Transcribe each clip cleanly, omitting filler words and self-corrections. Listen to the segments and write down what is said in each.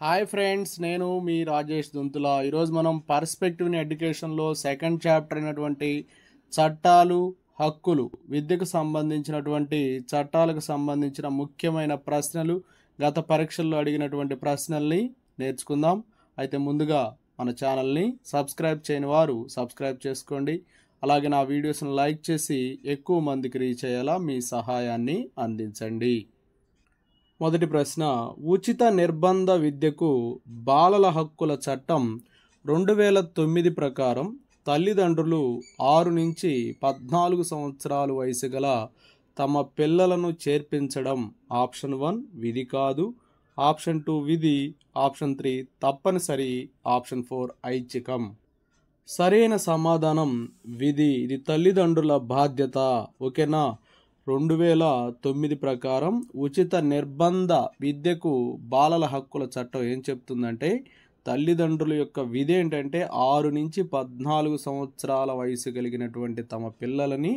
Hi friends, నేను మీ రాజేష్ దుంతుల. ఈరోజు మనం పర్స్పెక్టివ్ ఇన్ ఎడ్యుకేషన్లో సెకండ్ చాప్టర్ అయినటువంటి చట్టాలు, హక్కులు, విద్యకు సంబంధించినటువంటి చట్టాలకు సంబంధించిన ముఖ్యమైన ప్రశ్నలు, గత పరీక్షల్లో అడిగినటువంటి ప్రశ్నల్ని నేర్చుకుందాం. అయితే ముందుగా మన ఛానల్ని సబ్స్క్రైబ్ చేయని వారు సబ్స్క్రైబ్ చేసుకోండి. అలాగే నా వీడియోస్ని లైక్ చేసి ఎక్కువ మందికి రీచ్ అయ్యేలా మీ సహాయాన్ని అందించండి. మొదటి ప్రశ్న, ఉచిత నిర్బంధ విద్యకు బాలల హక్కుల చట్టం 2009 ప్రకారం తల్లిదండ్రులు 6 నుంచి 14 సంవత్సరాల వయసు గల తమ పిల్లలను చేర్పించడం ఆప్షన్ 1 విధి కాదు, ఆప్షన్ 2 విధి, ఆప్షన్ 3 తప్పనిసరి, ఆప్షన్ 4 ఐచ్ఛికం. సరైన సమాధానం విధి. ఇది తల్లిదండ్రుల బాధ్యత. ఓకేనా? 2009 ప్రకారం ఉచిత నిర్బంధ విద్యకు బాలల హక్కుల చట్టం ఏం చెప్తుందంటే, తల్లిదండ్రుల యొక్క విధి ఏంటంటే 6 నుంచి 14 సంవత్సరాల వయసు కలిగినటువంటి తమ పిల్లలని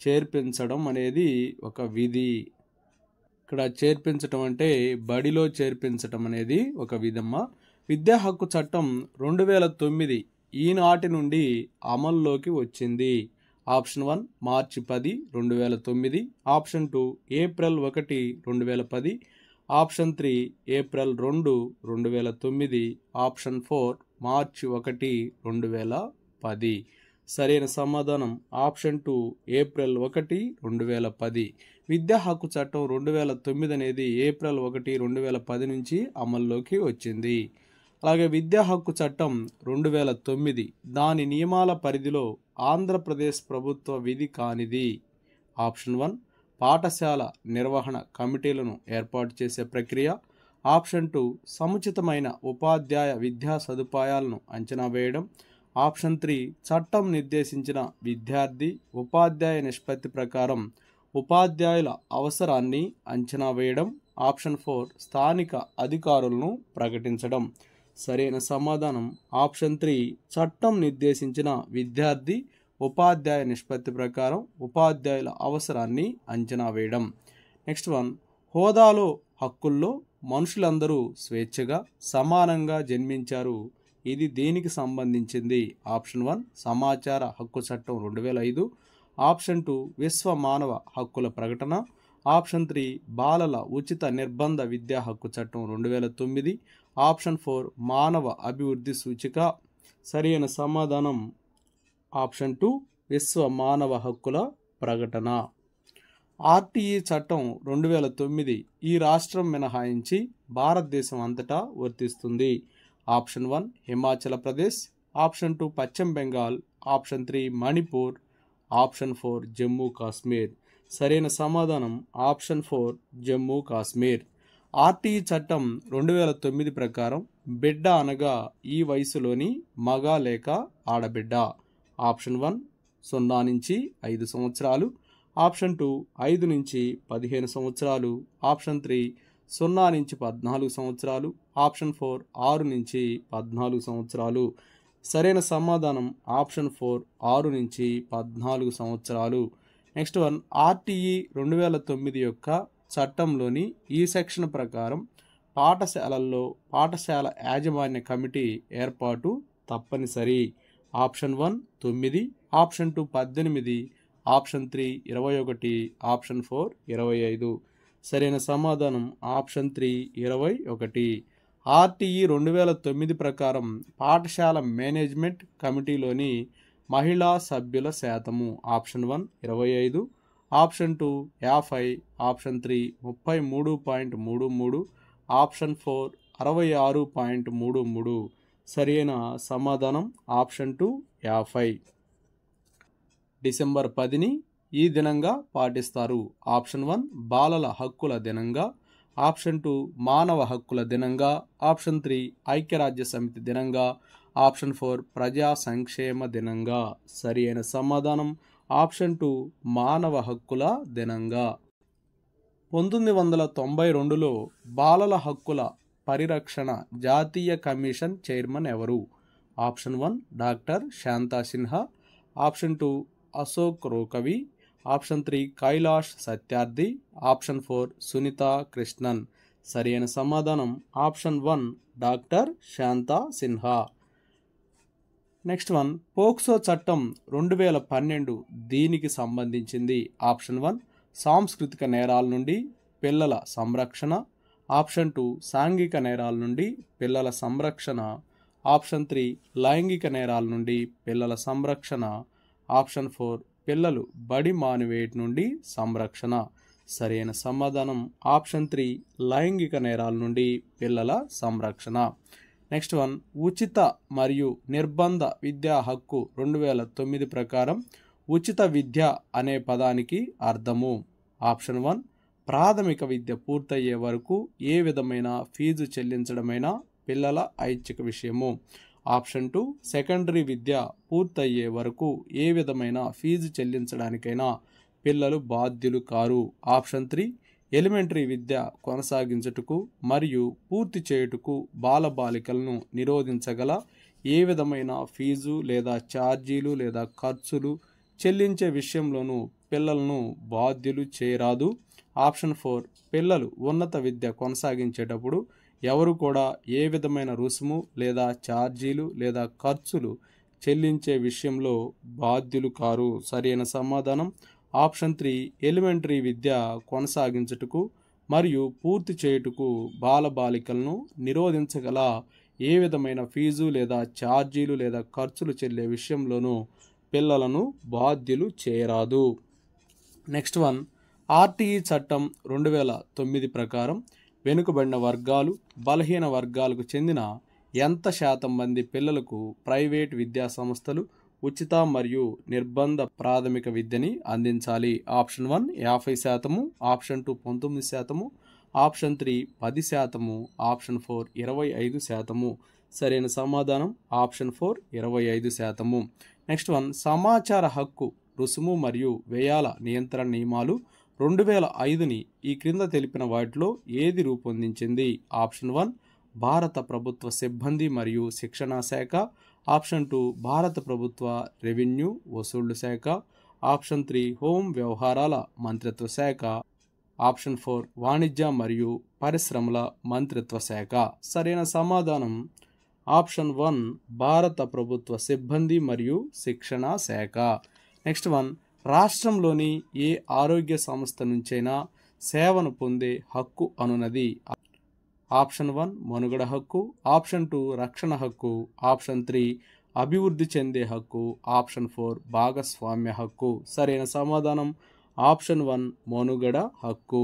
చేర్పించడం అనేది ఒక విధి. ఇక్కడ చేర్పించటం అంటే బడిలో చేర్పించటం అనేది ఒక విధమ్మ. విద్యా హక్కు చట్టం 2009 ఈనాటి నుండి అమల్లోకి వచ్చింది. ఆప్షన్ 1 మార్చి 10, 2009, option 2 April 1, 2010, option 3 April 2, 2009, option 4 మార్చి 1, 2010. సరైన సమాధానం ఆప్షన్ 2 ఏప్రిల్ 1, 2010. విద్యా హక్కు చట్టం 2009 అనేది ఏప్రిల్ 1, 2010 నుంచి అమల్లోకి వచ్చింది. అలాగే విద్యా హక్కు చట్టం 2009 దాని నియమాల పరిధిలో ఆంధ్రప్రదేశ్ ప్రభుత్వ విధి కానిది. ఆప్షన్ 1 పాఠశాల నిర్వహణ కమిటీలను ఏర్పాటు చేసే ప్రక్రియ, ఆప్షన్ 2 సముచితమైన ఉపాధ్యాయ విద్యా సదుపాయాలను అంచనా వేయడం, ఆప్షన్ 3 చట్టం నిర్దేశించిన విద్యార్థి ఉపాధ్యాయ నిష్పత్తి ప్రకారం ఉపాధ్యాయుల అవసరాన్ని అంచనా వేయడం, ఆప్షన్ 4 స్థానిక అధికారులను ప్రకటించడం. సరైన సమాధానం ఆప్షన్ 3 చట్టం నిర్దేశించిన విద్యార్థి ఉపాధ్యాయ నిష్పత్తి ప్రకారం ఉపాధ్యాయుల అవసరాన్ని అంచనా వేయడం. నెక్స్ట్ వన్, హోదాలో హక్కుల్లో మనుషులందరూ స్వేచ్ఛగా సమానంగా జన్మించారు. ఇది దేనికి సంబంధించింది? ఆప్షన్ 1 సమాచార హక్కు చట్టం 2005, ఆప్షన్ 2 విశ్వ మానవ హక్కుల ప్రకటన, ఆప్షన్ 3 బాలల ఉచిత నిర్బంధ విద్యా హక్కు చట్టం 2009, ఆప్షన్ 4 మానవ అభివృద్ధి సూచిక. సరైన సమాధానం ఆప్షన్ 2 విశ్వ మానవ హక్కుల ప్రకటన. ఆర్టీఈ చట్టం 2009 ఈ రాష్ట్రం మినహాయించి భారతదేశం అంతటా వర్తిస్తుంది. ఆప్షన్ 1 హిమాచల్ ప్రదేశ్, ఆప్షన్ 2 పశ్చిమ బెంగాల్, ఆప్షన్ 3 మణిపూర్, ఆప్షన్ 4 జమ్మూ కాశ్మీర్. సరైన సమాధానం ఆప్షన్ 4 జమ్మూ కాశ్మీర్. ఆర్టీఈ చట్టం 2009 ప్రకారం బిడ్డ అనగా ఈ వయసులోని మగ లేక ఆడబిడ్డ. ఆప్షన్ 1 0 నుంచి 5 సంవత్సరాలు, ఆప్షన్ 2 5 నుంచి 15 సంవత్సరాలు, ఆప్షన్ 3 0 నుంచి 14 సంవత్సరాలు, ఆప్షన్ 4 6 నుంచి 14 సంవత్సరాలు. సరైన సమాధానం ఆప్షన్ 4 6 నుంచి 14 సంవత్సరాలు. నెక్స్ట్ వన్, ఆర్టీఈ 2009 యొక్క చట్టంలోని ఈ సెక్షన్ ప్రకారం పాఠశాలల్లో పాఠశాల యాజమాన్య కమిటీ ఏర్పాటు తప్పనిసరి. Option 1 9, option 2 18, option 3 21, option 4 25. సరైన సమాధానం ఆప్షన్ 3 21. ఆర్టీఈ 2009 ప్రకారం పాఠశాల మేనేజ్మెంట్ కమిటీలోని మహిళా సభ్యుల శాతము ఆప్షన్ 1 25, ఆప్షన్ 2 50, ఆప్షన్ 3 33.33, ఆప్షన్ 4 66.33. సరైన సమాధానం ఆప్షన్ 2 50. డిసెంబర్ 10ని ఈ దినంగా పాటిస్తారు. ఆప్షన్ 1 బాలల హక్కుల దినంగా, ఆప్షన్ 2 మానవ హక్కుల దినంగా, ఆప్షన్ 3 ఐక్యరాజ్య సమితి దినంగా, ఆప్షన్ 4 ప్రజా సంక్షేమ దినంగా. సరి అయిన సమాధానం ఆప్షన్ 2 మానవ హక్కుల దినంగా. 1992లో బాలల హక్కుల పరిరక్షణ జాతీయ కమిషన్ చైర్మన్ ఎవరు? Option 1 doctor Shanta Sinha, option 2 Ashok Rokavi, option 3 Kailash Satyarthi, option 4 Sunita Krishnan. సరైన సమాధానం option 1 doctor Shanta Sinha. Next one, POCSO చట్టం 2012 దీనికి సంబంధించింది. ఆప్షన్ 1 సాంస్కృతిక నేరాల నుండి పిల్లల సంరక్షణ. ఆప్షన్ 2 సాంఘిక నేరాల నుండి పిల్లల సంరక్షణ. ఆప్షన్ 3 లైంగిక నేరాల నుండి పిల్లల సంరక్షణ. ఆప్షన్ 4 పిల్లలు బడి మానివేయట నుండి సంరక్షణ. సరైన సమాధానం ఆప్షన్ 3 లైంగిక నేరాల నుండి పిల్లల సంరక్షణ. నెక్స్ట్ వన్, ఉచిత మరియు నిర్బంధ విద్యా హక్కు 2009 ప్రకారం ఉచిత విద్య అనే పదానికి అర్థము. ఆప్షన్ 1 ప్రాథమిక విద్య పూర్తయ్యే వరకు ఏ విధమైన ఫీజు చెల్లించడమైనా పిల్లల ఐచ్ఛిక విషయము. ఆప్షన్ 2 సెకండరీ విద్య పూర్తయ్యే వరకు ఏ విధమైన ఫీజు చెల్లించడానికైనా పిల్లలు బాధ్యులు కారు. ఆప్షన్ 3 ఎలిమెంటరీ విద్య కొనసాగించుటకు మరియు పూర్తి చేయుటకు బాలబాలికలను నిరోధించగల ఏ విధమైన ఫీజు లేదా ఛార్జీలు లేదా ఖర్చులు చెల్లించే విషయంలోనూ పిల్లలను బాధ్యులు చేయరాదు. ఆప్షన్ 4 పిల్లలు ఉన్నత విద్య కొనసాగించేటప్పుడు ఎవరు కూడా ఏ విధమైన రుసుము లేదా ఛార్జీలు లేదా ఖర్చులు చెల్లించే విషయంలో బాధ్యులు కారు. సరైన సమాధానం ఆప్షన్ 3 ఎలిమెంటరీ విద్య కొనసాగించుటకు మరియు పూర్తి చేయుటకు బాలబాలికలను నిరోధించగల ఏ విధమైన ఫీజు లేదా ఛార్జీలు లేదా ఖర్చులు చెల్లే విషయంలోనూ పిల్లలను బాధ్యులు చేయరాదు. నెక్స్ట్ వన్, ఆర్టీఈ చట్టం 2009 ప్రకారం వెనుకబడిన వర్గాలు బలహీన వర్గాలకు చెందిన ఎంత శాతం మంది పిల్లలకు ప్రైవేట్ విద్యా సంస్థలు ఉచిత మరియు నిర్బంధ ప్రాథమిక విద్యని అందించాలి. Option 1 50%, option 2 19%, option 3 10%, option 4 25%. సరైన సమాధానం ఆప్షన్ 4 25%. నెక్స్ట్ వన్, సమాచార హక్కు రుసుము మరియు వ్యయాల నియంత్రణ నియమాలు 2005ని ఈ క్రింద తెలిపిన వాటిలో ఏది రూపొందించింది? ఆప్షన్ 1 భారత ప్రభుత్వ సిబ్బంది మరియు శిక్షణా శాఖ. ఆప్షన్ 2 భారత ప్రభుత్వ రెవెన్యూ వసూళ్లు శాఖ. ఆప్షన్ 3 హోం వ్యవహారాల మంత్రిత్వ శాఖ. ఆప్షన్ 4 వాణిజ్య మరియు పరిశ్రమల మంత్రిత్వ శాఖ. సరైన సమాధానం ఆప్షన్ 1 భారత ప్రభుత్వ సిబ్బంది మరియు శిక్షణా శాఖ. నెక్స్ట్ వన్, రాష్ట్రంలోని ఏ ఆరోగ్య సంస్థ నుంచైనా సేవను పొందే హక్కు అనున్నది? ఆప్షన్ 1 మనుగడ హక్కు. ఆప్షన్ 2 రక్షణ హక్కు. ఆప్షన్ 3 అభివృద్ధి చెందే హక్కు. ఆప్షన్ 4 భాగస్వామ్య హక్కు. సరైన సమాధానం ఆప్షన్ 1 మనుగడ హక్కు.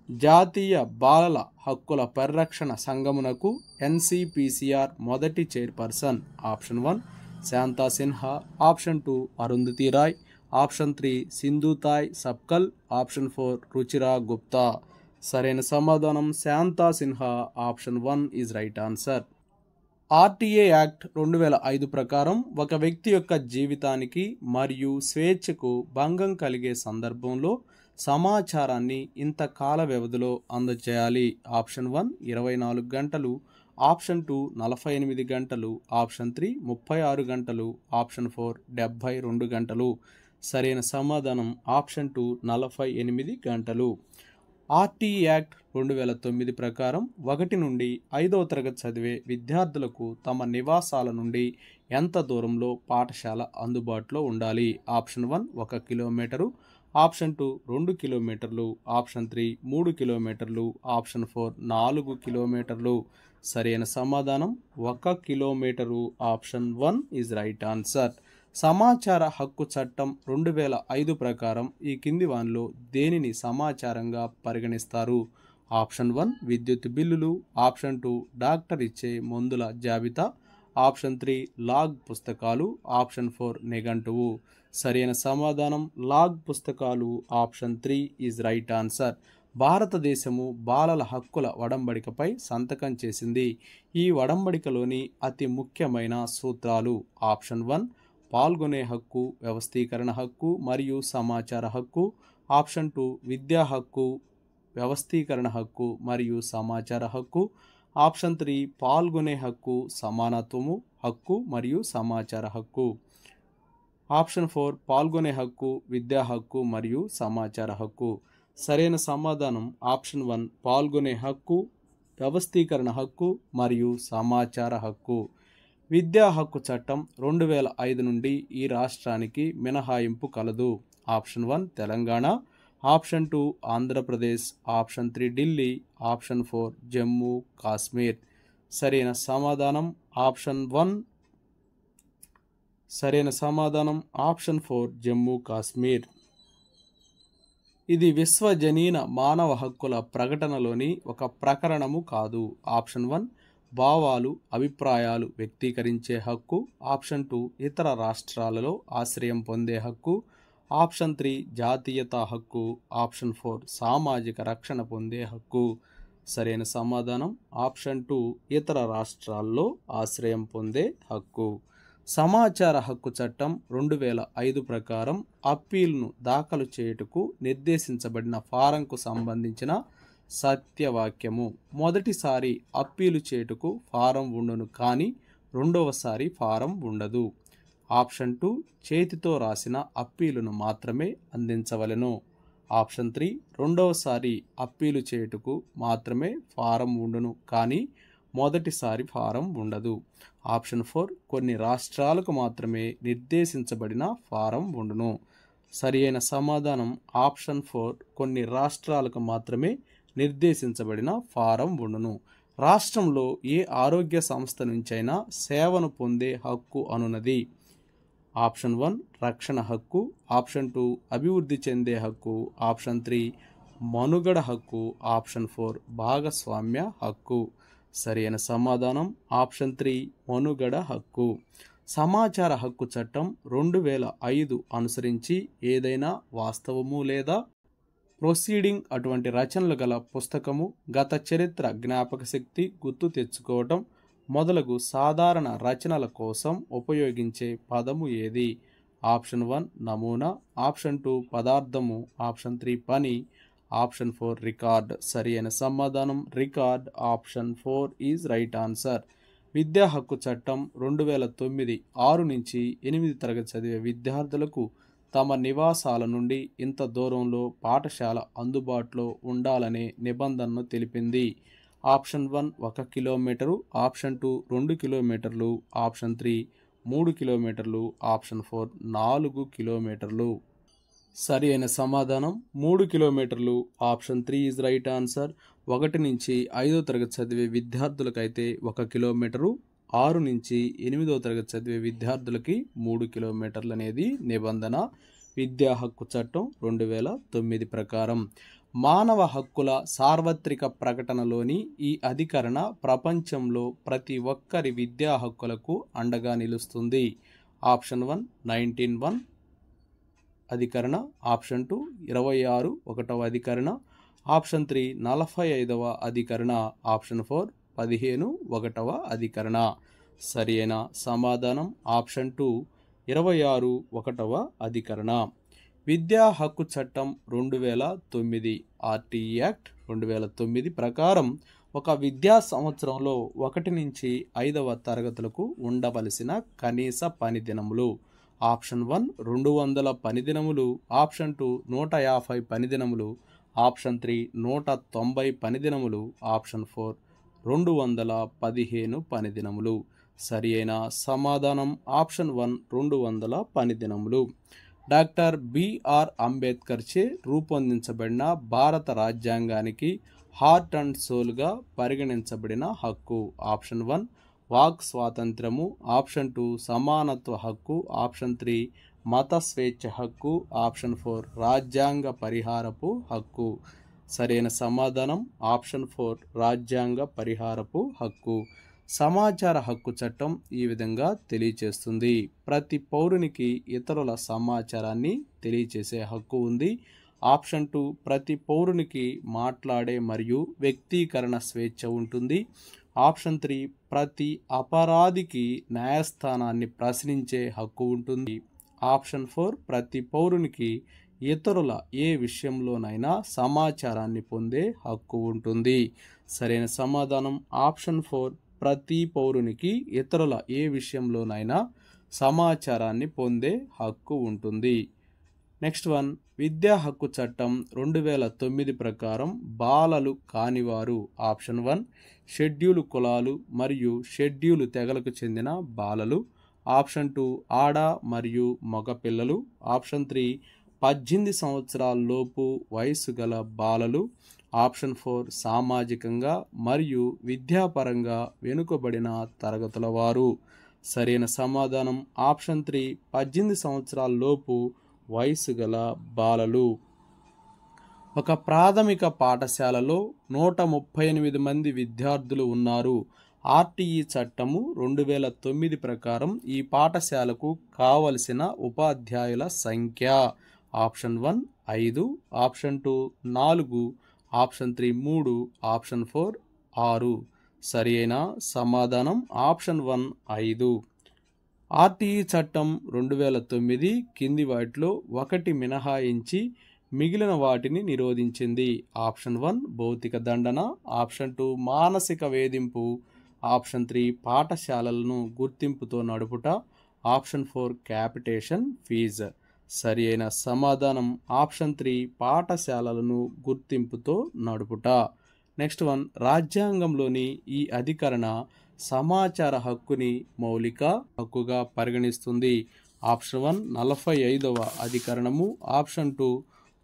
జాతీయ బాలల హక్కుల పరిరక్షణ సంఘమునకు ఎన్సిపిసిఆర్ మొదటి chairperson. Option 1 Shanta Sinha. Option 2 Arundhati Roy. Option 3 Sindhutai Sapkal. Option 4 Ruchira Gupta. సరైన సమాధానం Shanta Sinha. Option 1 is right answer. RTA act 2005 ప్రకారం ఒక వ్యక్తి యొక్క జీవితానికి మరియు స్వేచ్ఛకు భంగం కలిగే సందర్భంలో సమాచారాన్ని ఇంత కాల వ్యవధిలో అందజేయాలి. ఆప్షన్ 1 24 గంటలు. ఆప్షన్ 2 48 గంటలు. ఆప్షన్ 3 36 గంటలు. ఆప్షన్ 4 72 గంటలు. సరైన సమాధానం ఆప్షన్ 2 48 గంటలు. ఆర్టీఈ యాక్ట్ 2009 ప్రకారం 1 నుండి 5వ తరగతి చదివే విద్యార్థులకు తమ నివాసాల నుండి ఎంత దూరంలో పాఠశాల అందుబాటులో ఉండాలి? Option 1 1 kilometre. ఆప్షన్ 2 2 కిలోమీటర్లు. ఆప్షన్ 3 3 కిలోమీటర్లు. ఆప్షన్ 4 4 కిలోమీటర్లు. సరైన సమాధానం 1 kilometre. Option 1 is right answer. సమాచార హక్కు చట్టం 2005 ప్రకారం ఈ కింది వానిలో దేనిని సమాచారంగా పరిగణిస్తారు? ఆప్షన్ 1 విద్యుత్ బిల్లులు. ఆప్షన్ 2 డాక్టర్ ఇచ్చే మందుల జాబితా. ఆప్షన్ 3 లాగ్ పుస్తకాలు. ఆప్షన్ 4 నిఘంటువు. సరైన సమాధానం లాగ్ పుస్తకాలు. Option 3 is right answer. భారతదేశము బాలల హక్కుల ఒడంబడికపై సంతకం చేసింది. ఈ ఒడంబడికలోని అతి ముఖ్యమైన సూత్రాలు: ఆప్షన్ 1 పాల్గొనే హక్కు, వ్యవస్థీకరణ హక్కు మరియు సమాచార హక్కు. ఆప్షన్ 2 విద్యా హక్కు, వ్యవస్థీకరణ హక్కు మరియు సమాచార హక్కు. ఆప్షన్ 3 పాల్గొనే హక్కు, సమానత్వము హక్కు మరియు సమాచార హక్కు. ఆప్షన్ 4 పాల్గొనే హక్కు, విద్యా హక్కు మరియు సమాచార హక్కు. సరైన సమాధానం ఆప్షన్ 1 పాల్గొనే హక్కు, వ్యవస్థీకరణ హక్కు మరియు సమాచార హక్కు. విద్యా హక్కు చట్టం 2005 నుండి ఈ రాష్ట్రానికి మినహాయింపు కలదు. Option 1 Telangana, option 2 Andhra Pradesh, option 3 Delhi, option 4 Jammu Kashmir. సరైన సమాధానం ఆప్షన్ 1. సరైన సమాధానం ఆప్షన్ 4 జమ్మూ కాశ్మీర్. ఇది విశ్వజనీన మానవ హక్కుల ప్రకటనలోని ఒక ప్రకరణము కాదు. ఆప్షన్ 1 భావాలు, అభిప్రాయాలు వ్యక్తీకరించే హక్కు, ఆప్షన్ 2 ఇతర రాష్ట్రాలలో ఆశ్రయం పొందే హక్కు, ఆప్షన్ 3 జాతీయతా హక్కు, ఆప్షన్ 4 సామాజిక రక్షణ పొందే హక్కు. సరైన సమాధానం ఆప్షన్ 2 ఇతర రాష్ట్రాల్లో ఆశ్రయం పొందే హక్కు. సమాచార హక్కు చట్టం 2005 ప్రకారం అప్పీల్ను దాఖలు చేయుటకు నిర్దేశించబడిన ఫారంకు సంబంధించిన సత్యవాక్యము. మొదటిసారి అప్పీలు చేయుటకు ఫారం ఉండును కానీ రెండవసారి ఫారం ఉండదు. ఆప్షన్ 2 చేతితో రాసిన అప్పీలును మాత్రమే అందించవలెను. ఆప్షన్ 3 రెండవసారి అప్పీలు చేయుటకు మాత్రమే ఫారం ఉండును కానీ మొదటిసారి ఫారం ఉండదు. ఆప్షన్ 4 కొన్ని రాష్ట్రాలకు మాత్రమే నిర్దేశించబడిన ఫారం ఉండును. సరి అయిన సమాధానం ఆప్షన్ 4 కొన్ని రాష్ట్రాలకు మాత్రమే నిర్దేశించబడిన ఫారం ఉండును. రాష్ట్రంలో ఏ ఆరోగ్య సంస్థ నుంచైనా సేవను పొందే హక్కు అనున్నది. ఆప్షన్ 1 రక్షణ హక్కు, ఆప్షన్ 2 అభివృద్ధి చెందే హక్కు, ఆప్షన్ 3 మనుగడ హక్కు, ఆప్షన్ 4 భాగస్వామ్య హక్కు. సరైన సమాధానం ఆప్షన్ 3 మనుగడ హక్కు. సమాచార హక్కు చట్టం 2005 అనుసరించి ఏదైనా వాస్తవము లేదా ప్రొసీడింగ్ అటువంటి రచనలు గల పుస్తకము, గత చరిత్ర, జ్ఞాపక శక్తి, గుర్తు తెచ్చుకోవటం మొదలగు సాధారణ రచనల కోసం ఉపయోగించే పదము ఏది? ఆప్షన్ 1 నమూనా, ఆప్షన్ 2 పదార్థము, ఆప్షన్ 3 పని, ఆప్షన్ 4 రికార్డ్. సరి అయిన సమాధానం record. Option 4 is right answer. విద్యా హక్కు చట్టం 2009 6 నుంచి 8 తరగతి చదివే విద్యార్థులకు తమ నివాసాల నుండి ఇంత దూరంలో పాఠశాల అందుబాటులో ఉండాలనే నిబంధనను తెలిపింది. ఆప్షన్ 1 1 కిలోమీటరు, ఆప్షన్ 2 2 కిలోమీటర్లు, ఆప్షన్ 3 3 కిలోమీటర్లు, ఆప్షన్ 4 4 కిలోమీటర్లు. సరి అయిన సమాధానం 3 కిలోమీటర్లు. Option 3 is right answer. 1 నుంచి 5వ తరగతి చదివే విద్యార్థులకైతే 1 కిలోమీటరు, 6 నుంచి 8వ తరగతి చదివే విద్యార్థులకి 3 కిలోమీటర్లు అనేది నిబంధన. విద్యా హక్కు చట్టం 2009 ప్రకారం. మానవ హక్కుల సార్వత్రిక ప్రకటనలోని ఈ అధికరణ ప్రపంచంలో ప్రతి ఒక్కరి విద్యా హక్కులకు అండగా నిలుస్తుంది. ఆప్షన్ 1 19(1) అధికరణ, ఆప్షన్ 2 26(1) అధికరణ, ఆప్షన్ 3 45వ అధికరణ, ఆప్షన్ 4 15(1) అధికరణ. సరి అయిన సమాధానం ఆప్షన్ 2 26(1) అధికరణ. విద్యా హక్కు చట్టం 2009 ఆర్టీఈ యాక్ట్ 2009 ప్రకారం ఒక విద్యా సంవత్సరంలో 1 నుంచి 5వ తరగతులకు ఉండవలసిన కనీస పని దినములు. ఆప్షన్ 1 200 పని దినములు, ఆప్షన్ 2 150 పని దినములు, ఆప్షన్ 3 190 పని దినములు, ఆప్షన్ 4 215 పని దినములు. సరి అయిన సమాధానం ఆప్షన్ 1 200 పని దినములు. డాక్టర్ బిఆర్ అంబేద్కర్ చే రూపొందించబడిన భారత రాజ్యాంగానికి హార్ట్ అండ్ సోల్గా పరిగణించబడిన హక్కు. ఆప్షన్ 1 వాక్ స్వాతంత్రము, ఆప్షన్ 2 సమానత్వ హక్కు, ఆప్షన్ 3 మత స్వేచ్ఛ హక్కు, ఆప్షన్ 4 రాజ్యాంగ పరిహారపు హక్కు. సరైన సమాధానం ఆప్షన్ 4 రాజ్యాంగ పరిహారపు హక్కు. సమాచార హక్కు చట్టం ఈ విధంగా తెలియచేస్తుంది. ప్రతి పౌరునికి ఇతరుల సమాచారాన్ని తెలియచేసే హక్కు ఉంది. ఆప్షన్ 2 ప్రతి పౌరునికి మాట్లాడే మరియు వ్యక్తీకరణ స్వేచ్ఛ ఉంటుంది. ఆప్షన్ 3 ప్రతి అపరాధికి న్యాయస్థానాన్ని ప్రశ్నించే హక్కు ఉంటుంది. ఆప్షన్ 4 ప్రతి పౌరునికి ఇతరుల ఏ విషయంలోనైనా సమాచారాన్ని పొందే హక్కు ఉంటుంది. సరైన సమాధానం ఆప్షన్ 4 ప్రతి పౌరునికి ఇతరుల ఏ విషయంలోనైనా సమాచారాన్ని పొందే హక్కు ఉంటుంది. నెక్స్ట్ వన్, విద్యా హక్కు చట్టం 2009 ప్రకారం బాలలు కానివారు ఆప్షన్ 1 షెడ్యూలు కులాలు మరియు షెడ్యూలు తెగలకు చెందిన బాలలు, ఆప్షన్ 2 ఆడ మరియు మగ పిల్లలు, ఆప్షన్ 3 18 సంవత్సరాల లోపు వయసు గల బాలలు, ఆప్షన్ 4 సామాజికంగా మరియు విద్యాపరంగా వెనుకబడిన తరగతుల వారు. సరైన సమాధానం ఆప్షన్ 3 18 సంవత్సరాల లోపు వయసు గల బాలలు. ఒక ప్రాథమిక పాఠశాలలో 138 మంది విద్యార్థులు ఉన్నారు. ఆర్టీఈ చట్టము 2009 ప్రకారం ఈ పాఠశాలకు కావలసిన ఉపాధ్యాయుల సంఖ్య ఆప్షన్ 1 5, ఆప్షన్ 2 4, ఆప్షన్ 3 3, ఆప్షన్ 4 6. సరి అయిన సమాధానం ఆప్షన్ 1 5. ఆర్టీఈ చట్టం 2009 కింది వాటిలో ఒకటి మినహాయించి మిగిలిన వాటిని నిరోధించింది. ఆప్షన్ 1 భౌతిక దండన, ఆప్షన్ 2 మానసిక వేధింపు, ఆప్షన్ 3 పాఠశాలలను గుర్తింపుతో నడుపుట, ఆప్షన్ 4 క్యాపిటేషన్ ఫీజు. సరి అయిన సమాధానం ఆప్షన్ 3 పాఠశాలలను గుర్తింపుతో నడుపుట. నెక్స్ట్ వన్, రాజ్యాంగంలోని ఈ అధికరణ సమాచార హక్కుని మౌలిక హక్కుగా పరిగణిస్తుంది. ఆప్షన్ 1 45వ అధికరణము, ఆప్షన్ 2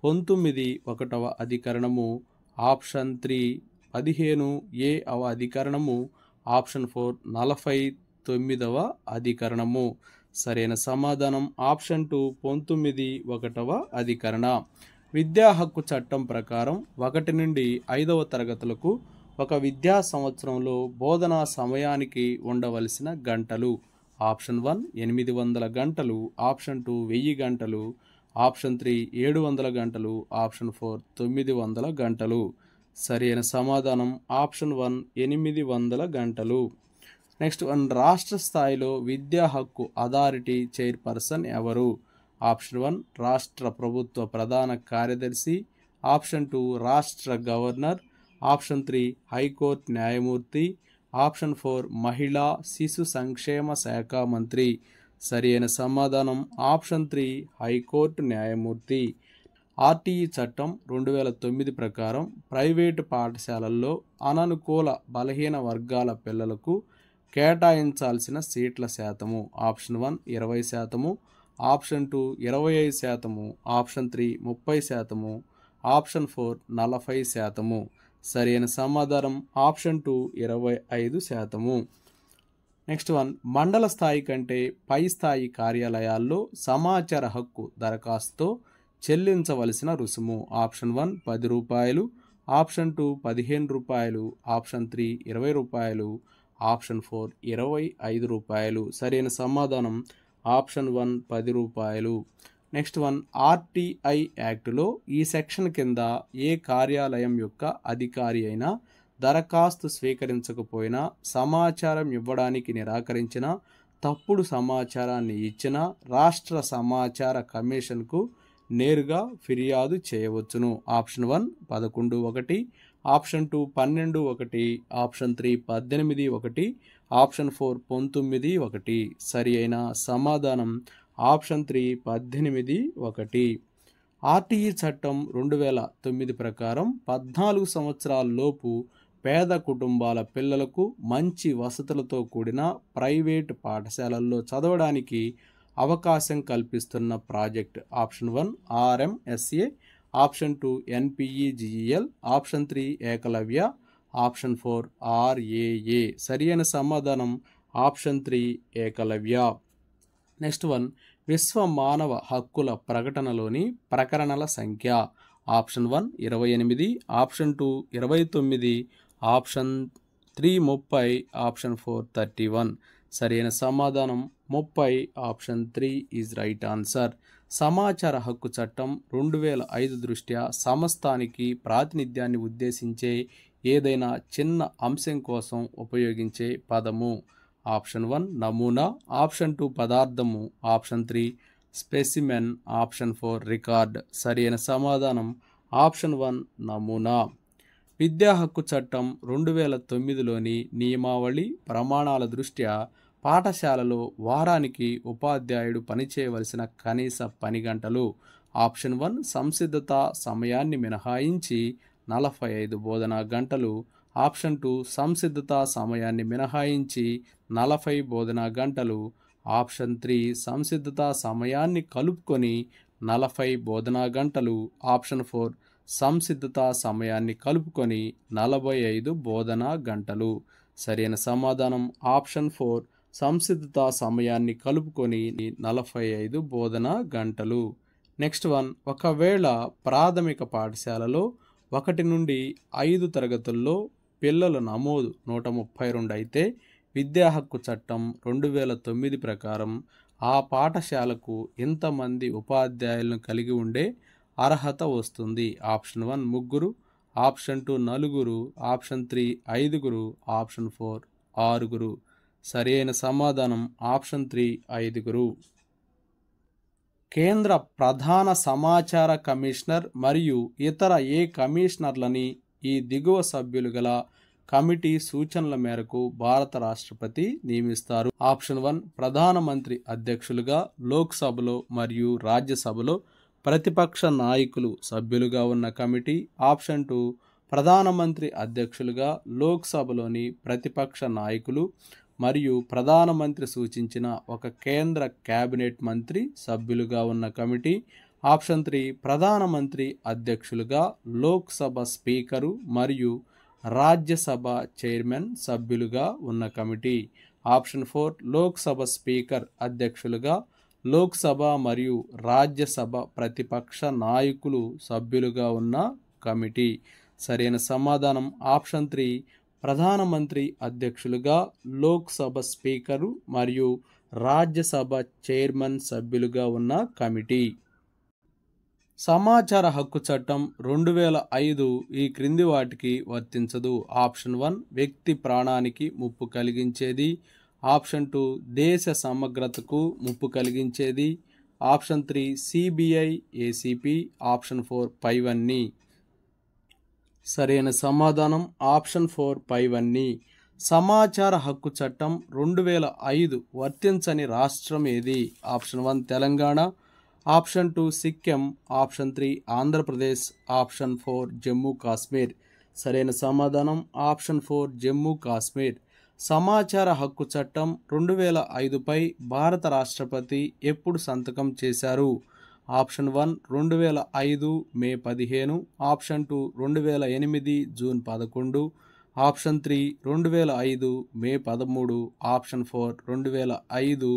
19(1) అధికరణము, ఆప్షన్ 3 15(a)వ అధికరణము, ఆప్షన్ 4 49వ అధికరణము. సరైన సమాధానం ఆప్షన్ 2 19(1) అధికరణ. విద్యా హక్కు చట్టం ప్రకారం 1 నుండి 5వ తరగతులకు ఒక విద్యా సంవత్సరంలో బోధనా సమయానికి ఉండవలసిన గంటలు. ఆప్షన్ 1 800 గంటలు, ఆప్షన్ 2 1000 గంటలు, ఆప్షన్ 3 700 గంటలు, ఆప్షన్ 4 900 గంటలు. సరైన సమాధానం ఆప్షన్ 1 800 గంటలు. నెక్స్ట్ వన్, రాష్ట్ర స్థాయిలో విద్యా హక్కు అథారిటీ చైర్పర్సన్ ఎవరు? ఆప్షన్ 1 రాష్ట్ర ప్రభుత్వ ప్రధాన కార్యదర్శి, ఆప్షన్ 2 రాష్ట్ర గవర్నర్, ఆప్షన్ 3 హైకోర్టు న్యాయమూర్తి, ఆప్షన్ 4 మహిళా శిశు సంక్షేమ శాఖ మంత్రి. సరి అయిన సమాధానం ఆప్షన్ 3 హైకోర్టు న్యాయమూర్తి. ఆర్టీఈ చట్టం 2009 ప్రకారం ప్రైవేటు పాఠశాలల్లో అననుకూల బలహీన వర్గాల పిల్లలకు కేటాయించాల్సిన సీట్ల శాతము. Option 1 20%, option 2 25%, option 3 30%, option 4 40%. సరైన సమాధానం ఆప్షన్ 2 25%. నెక్స్ట్ వన్, మండల స్థాయి కంటే పై స్థాయి కార్యాలయాల్లో సమాచార హక్కు దరఖాస్తుతో చెల్లించవలసిన రుసుము. Option 1 ₹10, option 2 ₹15, option 3 ₹20, option 4 ₹25. సరైన సమాధానం ఆప్షన్ 1 ₹10. నెక్స్ట్ వన్, ఆర్టీఐ యాక్టులో ఈ సెక్షన్ కింద ఏ కార్యాలయం యొక్క అధికారి అయినా దరఖాస్తు స్వీకరించకపోయినా, సమాచారం ఇవ్వడానికి నిరాకరించిన, తప్పుడు సమాచారాన్ని ఇచ్చిన రాష్ట్ర సమాచార కమిషన్కు నేరుగా ఫిర్యాదు చేయవచ్చును. Option 1 11(1), option 2 12(1), option 3 18(1), option 4 19(1). సరి అయిన సమాధానం ఆప్షన్ 3 18(1). ఆర్టీఈ చట్టం 2009 ప్రకారం 14 సంవత్సరాల లోపు పేద కుటుంబాల పిల్లలకు మంచి వసతులతో కూడిన ప్రైవేటు పాఠశాలల్లో చదవడానికి అవకాశం కల్పిస్తున్న project. Option 1 RMSA, option 2 NPEGEL, option 3 Ekalavya, option 4 RAA. సరి అయిన సమాధానం ఆప్షన్ 3 ఏకలవ్య. నెక్స్ట్ వన్, విశ్వ మానవ హక్కుల ప్రకటనలోని ప్రకరణల సంఖ్య. Option 1 28, option 2 29, option 3 30, option 4 31. సరైన సమాధానం 30, ఆప్షన్ 3 ఈజ్ రైట్ ఆన్సర్. సమాచార హక్కు చట్టం 2005 దృష్ట్యా సమస్తానికి ప్రాతినిధ్యాన్ని ఉద్దేశించే ఏదైనా చిన్న అంశం కోసం ఉపయోగించే పదము. ఆప్షన్ 1 నమూనా, ఆప్షన్ 2 పదార్థము, ఆప్షన్ 3 స్పెసిమెన్, ఆప్షన్ 4 రికార్డ్. సరైన సమాధానం ఆప్షన్ 1 నమూనా. విద్యా హక్కు చట్టం 2009లోని నియమావళి ప్రమాణాల దృష్ట్యా పాఠశాలలో వారానికి ఉపాధ్యాయుడు పనిచేయవలసిన కనీస పని గంటలు. ఆప్షన్ 1 సంసిద్ధత సమయాన్ని మినహాయించి 45 బోధనా గంటలు. ఆప్షన్ 2 సంసిద్ధత సమయాన్ని మినహాయించి 40 బోధనా గంటలు. ఆప్షన్ 3 సంసిద్ధత సమయాన్ని కలుపుకొని 40 బోధనా గంటలు. ఆప్షన్ 4 సంసిద్ధత సమయాన్ని కలుపుకొని 45 బోధనా గంటలు. సరైన సమాధానం ఆప్షన్ 4 సంసిద్ధత సమయాన్ని కలుపుకొని 45 బోధనా గంటలు. నెక్స్ట్ వన్, ఒకవేళ ప్రాథమిక పాఠశాలలో 1 నుండి 5 తరగతుల్లో పిల్లల నమోదు 132 అయితే విద్యా హక్కు చట్టం 2009 ప్రకారం ఆ పాఠశాలకు ఎంతమంది ఉపాధ్యాయులను కలిగి ఉండే అర్హత వస్తుంది? Option 1 3, option 2 4, option 3 5, option 4 6. సరైన సమాధానం ఆప్షన్ 3 5. కేంద్ర ప్రధాన సమాచార కమిషనర్ మరియు ఇతర ఏ కమిషనర్లని ఈ దిగువ సభ్యులు గల కమిటీ సూచనల మేరకు భారత రాష్ట్రపతి నియమిస్తారు? ఆప్షన్ 1 ప్రధానమంత్రి అధ్యక్షులుగా లోక్సభలో మరియు రాజ్యసభలో ప్రతిపక్ష నాయకులు సభ్యులుగా ఉన్న కమిటీ. ఆప్షన్ 2 ప్రధానమంత్రి అధ్యక్షులుగా లోక్సభలోని ప్రతిపక్ష నాయకులు మరియు ప్రధానమంత్రి సూచించిన ఒక కేంద్ర కేబినెట్ మంత్రి సభ్యులుగా ఉన్న కమిటీ. ఆప్షన్ 3 ప్రధానమంత్రి అధ్యక్షులుగా లోక్సభ స్పీకరు మరియు రాజ్యసభ చైర్మన్ సభ్యులుగా ఉన్న కమిటీ. ఆప్షన్ 4 లోక్సభ స్పీకర్ అధ్యక్షులుగా లోక్సభ మరియు రాజ్యసభ ప్రతిపక్ష నాయకులు సభ్యులుగా ఉన్న కమిటీ. సరైన సమాధానం ఆప్షన్ 3 ప్రధానమంత్రి అధ్యక్షులుగా లోక్సభ స్పీకరు మరియు రాజ్యసభ చైర్మన్ సభ్యులుగా ఉన్న కమిటీ. సమాచార హక్కు చట్టం 2005 ఈ క్రింది వాటికి వర్తించదు? ఆప్షన్ 1 వ్యక్తి ప్రాణానికి ముప్పు కలిగించేది. ఆప్షన్ 2 దేశ సమగ్రతకు ముప్పు కలిగించేది. Option 3 CBI ACP. ఆప్షన్ 4 పైవన్నీ. సరైన సమాధానం ఆప్షన్ 4 పైవన్నీ. సమాచార హక్కు చట్టం 2005 వర్తించని రాష్ట్రం ఏది? Option 1 Telangana. Option 2 Sikkim. Option 3 Andhra Pradesh. Option 4 Jammu Kashmir. సరైన సమాధానం ఆప్షన్ 4 జమ్మూ కాశ్మీర్. సమాచార హక్కు చట్టం 2005పై భారత రాష్ట్రపతి ఎప్పుడు సంతకం చేశారు? ఆప్షన్ 1 2005 మే 15. Option 2 2008 June 11. ఆప్షన్ 3 2005 మే 13. Option 4 2005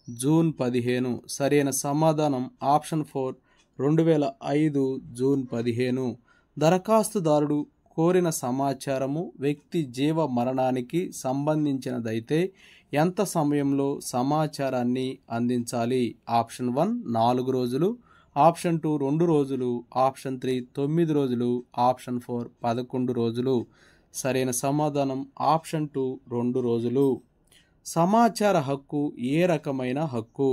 June 15. సరైన సమాధానం ఆప్షన్ 4 2005 జూన్ 15. దరఖాస్తుదారుడు కోరిన సమాచారము వ్యక్తి జీవ మరణానికి సంబంధించినదైతే ఎంత సమయంలో సమాచారాన్ని అందించాలి? ఆప్షన్ 1 4 రోజులు. ఆప్షన్ 2 2 రోజులు. ఆప్షన్ 3 9 రోజులు. ఆప్షన్ 4 11 రోజులు. సరైన సమాధానం ఆప్షన్ 2 2 రోజులు. సమాచార హక్కు ఏ రకమైన హక్కు?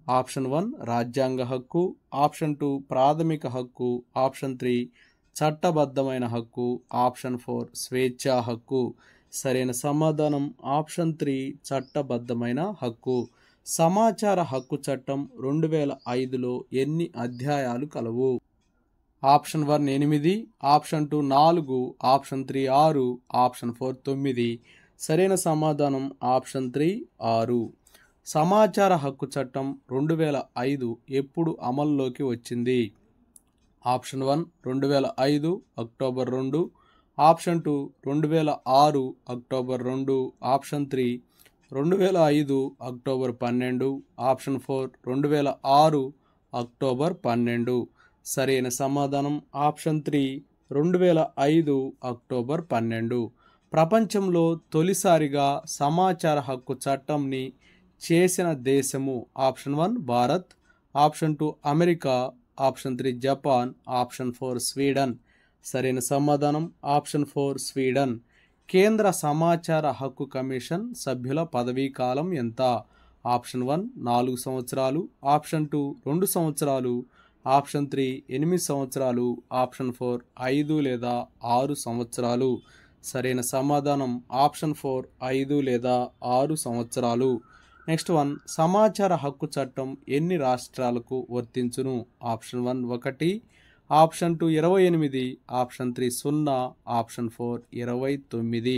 ఆప్షన్ 1 రాజ్యాంగ హక్కు. ఆప్షన్ 2 ప్రాథమిక హక్కు. ఆప్షన్ 3 చట్టబద్ధమైన హక్కు. ఆప్షన్ 4 స్వేచ్ఛా హక్కు. సరైన సమాధానం ఆప్షన్ 3 చట్టబద్ధమైన హక్కు. సమాచార హక్కు చట్టం 2005లో ఎన్ని అధ్యాయాలు కలవు? Option 1 8, option 2 4, option 3 6, option 4 9. సరైన సమాధానం ఆప్షన్ 3 6. సమాచార హక్కు చట్టం 2005 ఎప్పుడు అమల్లోకి వచ్చింది? Option 1 2005 October 2. Option 2 2006 October 2. Option 3 2005 October 12. Option 4 2006 October 12. సరైన సమాధానం ఆప్షన్ 3 2005 అక్టోబర్ 12. ప్రపంచంలో తొలిసారిగా సమాచార హక్కు చట్టంని చేసిన దేశము? Option 1 Bharat. Option 2 America. Option 3 Japan. Option 4 Sweden. సరైన సమాధానం ఆప్షన్ 4 స్వీడన్. కేంద్ర సమాచార హక్కు కమిషన్ సభ్యుల పదవీ కాలం ఎంత? ఆప్షన్ 1 4 సంవత్సరాలు. ఆప్షన్ 2 2 సంవత్సరాలు. ఆప్షన్ 3 8 సంవత్సరాలు. ఆప్షన్ 4 5 లేదా 6 సంవత్సరాలు. సరైన సమాధానం ఆప్షన్ 4 5 లేదా 6 సంవత్సరాలు. నెక్స్ట్ వన్, సమాచార హక్కు చట్టం ఎన్ని రాష్ట్రాలకు వర్తించును? Option 1 1, option 2 28, option 3 0, option 4 29.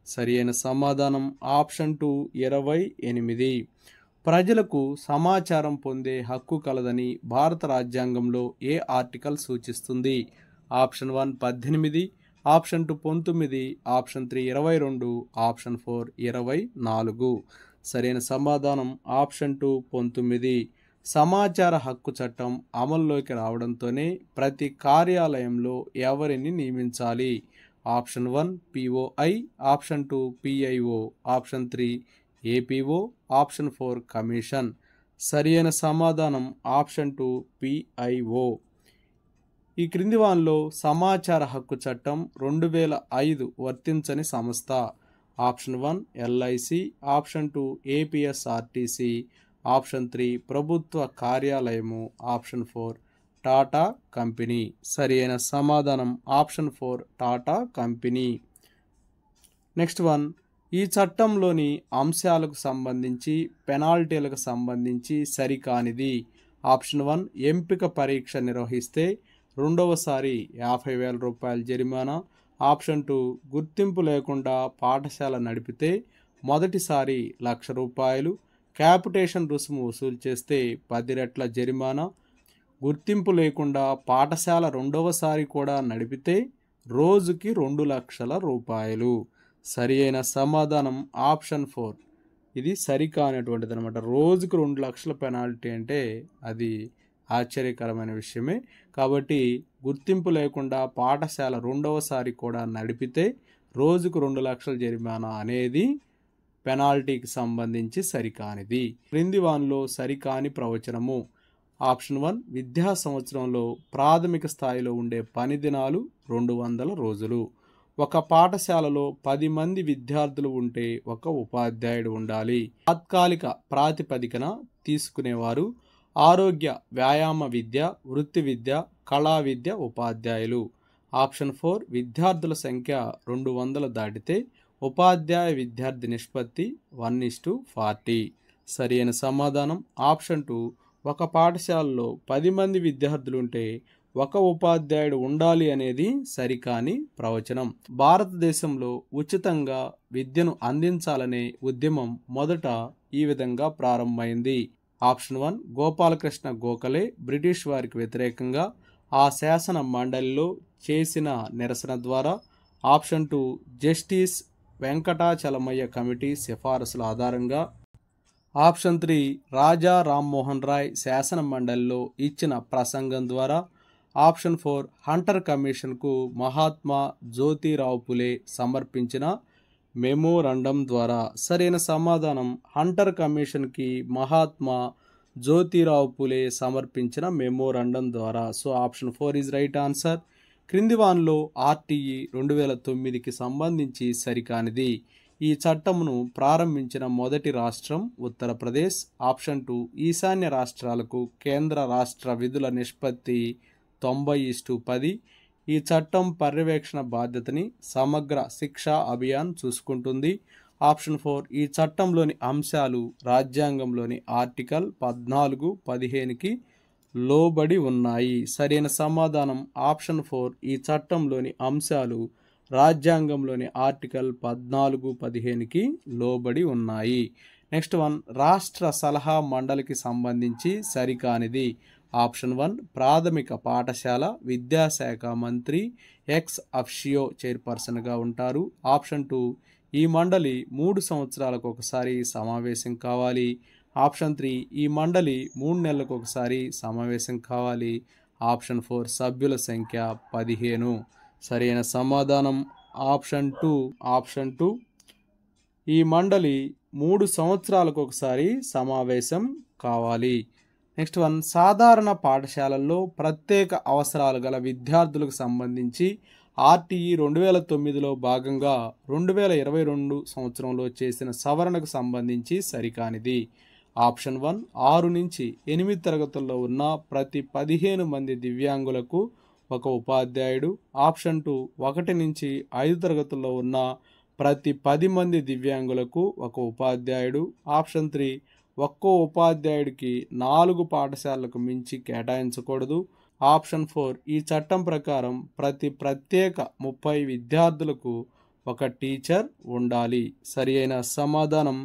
సరి అయిన సమాధానం ఆప్షన్ 2 28. ప్రజలకు సమాచారం పొందే హక్కు కలదని భారత రాజ్యాంగంలో ఏ ఆర్టికల్ సూచిస్తుంది? Option 1 18, option 2 19, option 3 22, option 4 24. సరైన సమాధానం ఆప్షన్ 2 19. సమాచార హక్కు చట్టం అమల్లోకి రావడంతోనే ప్రతి కార్యాలయంలో ఎవరిని నియమించాలి? Option 1 POI, option 2 PIO, option 3 APO, option 4 commission. సరి అయిన సమాధానం ఆప్షన్ 2 పిఐఓ. ఈ క్రింది వానిలో సమాచార హక్కు చట్టం 2005 వర్తించని సంస్థ? Option 1 LIC, option 2 APSRTC, option 3 ప్రభుత్వ కార్యాలయము, ఆప్షన్ 4 టాటా కంపెనీ. సరి అయిన సమాధానం option 4 Tata company. Next one, ఈ చట్టంలోని అంశాలకు సంబంధించి పెనాల్టీలకు సంబంధించి సరికానిది? ఆప్షన్ 1 ఎంపిక పరీక్ష నిర్వహిస్తే రెండవసారి 50,000 రూపాయల జరిమానా, ఆప్షన్ 2 గుర్తింపు లేకుండా పాఠశాల నడిపితే మొదటిసారి 1,00,000 రూపాయలు, క్యాపిటేషన్ రుసుము వసూలు చేస్తే 10 రెట్ల జరిమానా, గుర్తింపు లేకుండా పాఠశాల రెండవసారి కూడా నడిపితే రోజుకి 2,00,000 రూపాయలు. సరి అయిన సమాధానం ఆప్షన్ 4. ఇది సరికానటువంటిది అనమాట. రోజుకు 2,00,000 పెనాల్టీ అంటే అది ఆశ్చర్యకరమైన విషయమే. కాబట్టి గుర్తింపు లేకుండా పాఠశాల రెండవసారి కూడా నడిపితే రోజుకు 2,00,000 జరిమానా అనేది పెనాల్టీకి సంబంధించి సరికానిది. క్రింది వానిలో సరికాని ప్రవచనము? ఆప్షన్ 1 విద్యా సంవత్సరంలో ప్రాథమిక స్థాయిలో ఉండే పని దినాలు 200 రోజులు. ఒక పాఠశాలలో 10 మంది విద్యార్థులు ఉంటే ఒక ఉపాధ్యాయుడు ఉండాలి. తాత్కాలిక ప్రాతిపదికన తీసుకునేవారు ఆరోగ్య వ్యాయామ విద్య, వృత్తి విద్య, కళా విద్య ఉపాధ్యాయులు. ఆప్షన్ 4 విద్యార్థుల సంఖ్య 200 దాటితే ఉపాధ్యాయ విద్యార్థి నిష్పత్తి 1:40. సరి అయిన సమాధానం ఆప్షన్ 2. ఒక పాఠశాలలో 10 మంది విద్యార్థులు ఉంటే ఒక ఉపాధ్యాయుడు ఉండాలి అనేది సరికాని ప్రవచనం. భారతదేశంలో ఉచితంగా విద్యను అందించాలనే ఉద్యమం మొదట ఈ విధంగా ప్రారంభమైంది. ఆప్షన్ 1 గోపాలకృష్ణ గోఖలే బ్రిటిష్ వారికి వ్యతిరేకంగా ఆ శాసన మండలిలో చేసిన నిరసన ద్వారా. ఆప్షన్ 2 జస్టిస్ వెంకటాచలమయ్య కమిటీ సిఫారసుల ఆధారంగా. ఆప్షన్ 3 రాజా రామ్మోహన్ రాయ్ శాసన మండలిలో ఇచ్చిన ప్రసంగం ద్వారా. ఆప్షన్ 4 హంటర్ కమిషన్కు మహాత్మా జ్యోతిరావు పులే సమర్పించిన మెమోరాండం ద్వారా. సరైన సమాధానం హంటర్ కమిషన్కి మహాత్మా జ్యోతిరావు పులే సమర్పించిన మెమోరాండం ద్వారా. So option 4 is right answer. క్రింది వానిలో ఆర్టీఈ 2009కి సంబంధించి సరికానిది? ఈ చట్టమును ప్రారంభించిన మొదటి రాష్ట్రం ఉత్తరప్రదేశ్. ఆప్షన్ 2 ఈశాన్య రాష్ట్రాలకు కేంద్ర రాష్ట్ర విధుల నిష్పత్తి 90:10. ఈ చట్టం పర్యవేక్షణ బాధ్యతని సమగ్ర శిక్షా అభియాన్ చూసుకుంటుంది. ఆప్షన్ 4 ఈ చట్టంలోని అంశాలు రాజ్యాంగంలోని ఆర్టికల్ 14, 15కి లోబడి ఉన్నాయి. సరైన సమాధానం ఆప్షన్ 4 ఈ చట్టంలోని అంశాలు రాజ్యాంగంలోని ఆర్టికల్ 14, 15కి లోబడి ఉన్నాయి. నెక్స్ట్ వన్, రాష్ట్ర సలహా మండలికి సంబంధించి సరికానిది? ఆప్షన్ 1 ప్రాథమిక పాఠశాల విద్యాశాఖ మంత్రి ఎక్స్ అఫిషియో చైర్పర్సన్గా ఉంటారు. ఆప్షన్ 2 ఈ మండలి 3 సంవత్సరాలకు ఒకసారి సమావేశం కావాలి. ఆప్షన్ 3 ఈ మండలి 3 నెలలకు ఒకసారి సమావేశం కావాలి. ఆప్షన్ 4 సభ్యుల సంఖ్య 15. సరైన సమాధానం ఆప్షన్ 2. ఆప్షన్ 2 ఈ మండలి 3 సంవత్సరాలకు ఒకసారి సమావేశం కావాలి. నెక్స్ట్ వన్, సాధారణ పాఠశాలల్లో ప్రత్యేక అవసరాలు గల విద్యార్థులకు సంబంధించి ఆర్టీఈ 2009లో భాగంగా 2022 సంవత్సరంలో చేసిన సవరణకు సంబంధించి సరికానిది? ఆప్షన్ 1 6 నుంచి 8 తరగతుల్లో ఉన్న ప్రతి 15 మంది దివ్యాంగులకు ఒక ఉపాధ్యాయుడు. ఆప్షన్ 2 1 నుంచి 5 తరగతుల్లో ఉన్న ప్రతి 10 మంది దివ్యాంగులకు ఒక ఉపాధ్యాయుడు. ఆప్షన్ 3 ఒక్కో ఉపాధ్యాయుడికి 4 పాఠశాలలకు మించి కేటాయించకూడదు. ఆప్షన్ 4 ఈ చట్టం ప్రకారం ప్రతి ప్రత్యేక 30 విద్యార్థులకు ఒక టీచర్ ఉండాలి. సరి అయిన సమాధానం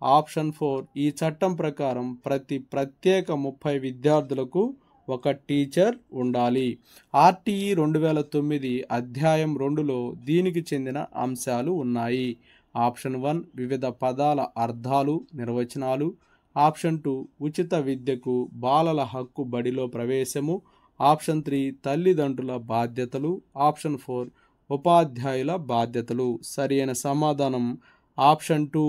ఆప్షన్ 4 ఈ చట్టం ప్రకారం ప్రతి ప్రత్యేక 30 విద్యార్థులకు ఒక టీచర్ ఉండాలి. ఆర్టీఈ 2009 అధ్యాయం 2లో దీనికి చెందిన అంశాలు ఉన్నాయి. ఆప్షన్ 1 వివిధ పదాల అర్థాలు, నిర్వచనాలు. ఆప్షన్ 2 ఉచిత విద్యకు బాలల హక్కు బడిలో ప్రవేశము. ఆప్షన్ 3 తల్లిదండ్రుల బాధ్యతలు. ఆప్షన్ 4 ఉపాధ్యాయుల బాధ్యతలు. సరైన సమాధానం ఆప్షన్ 2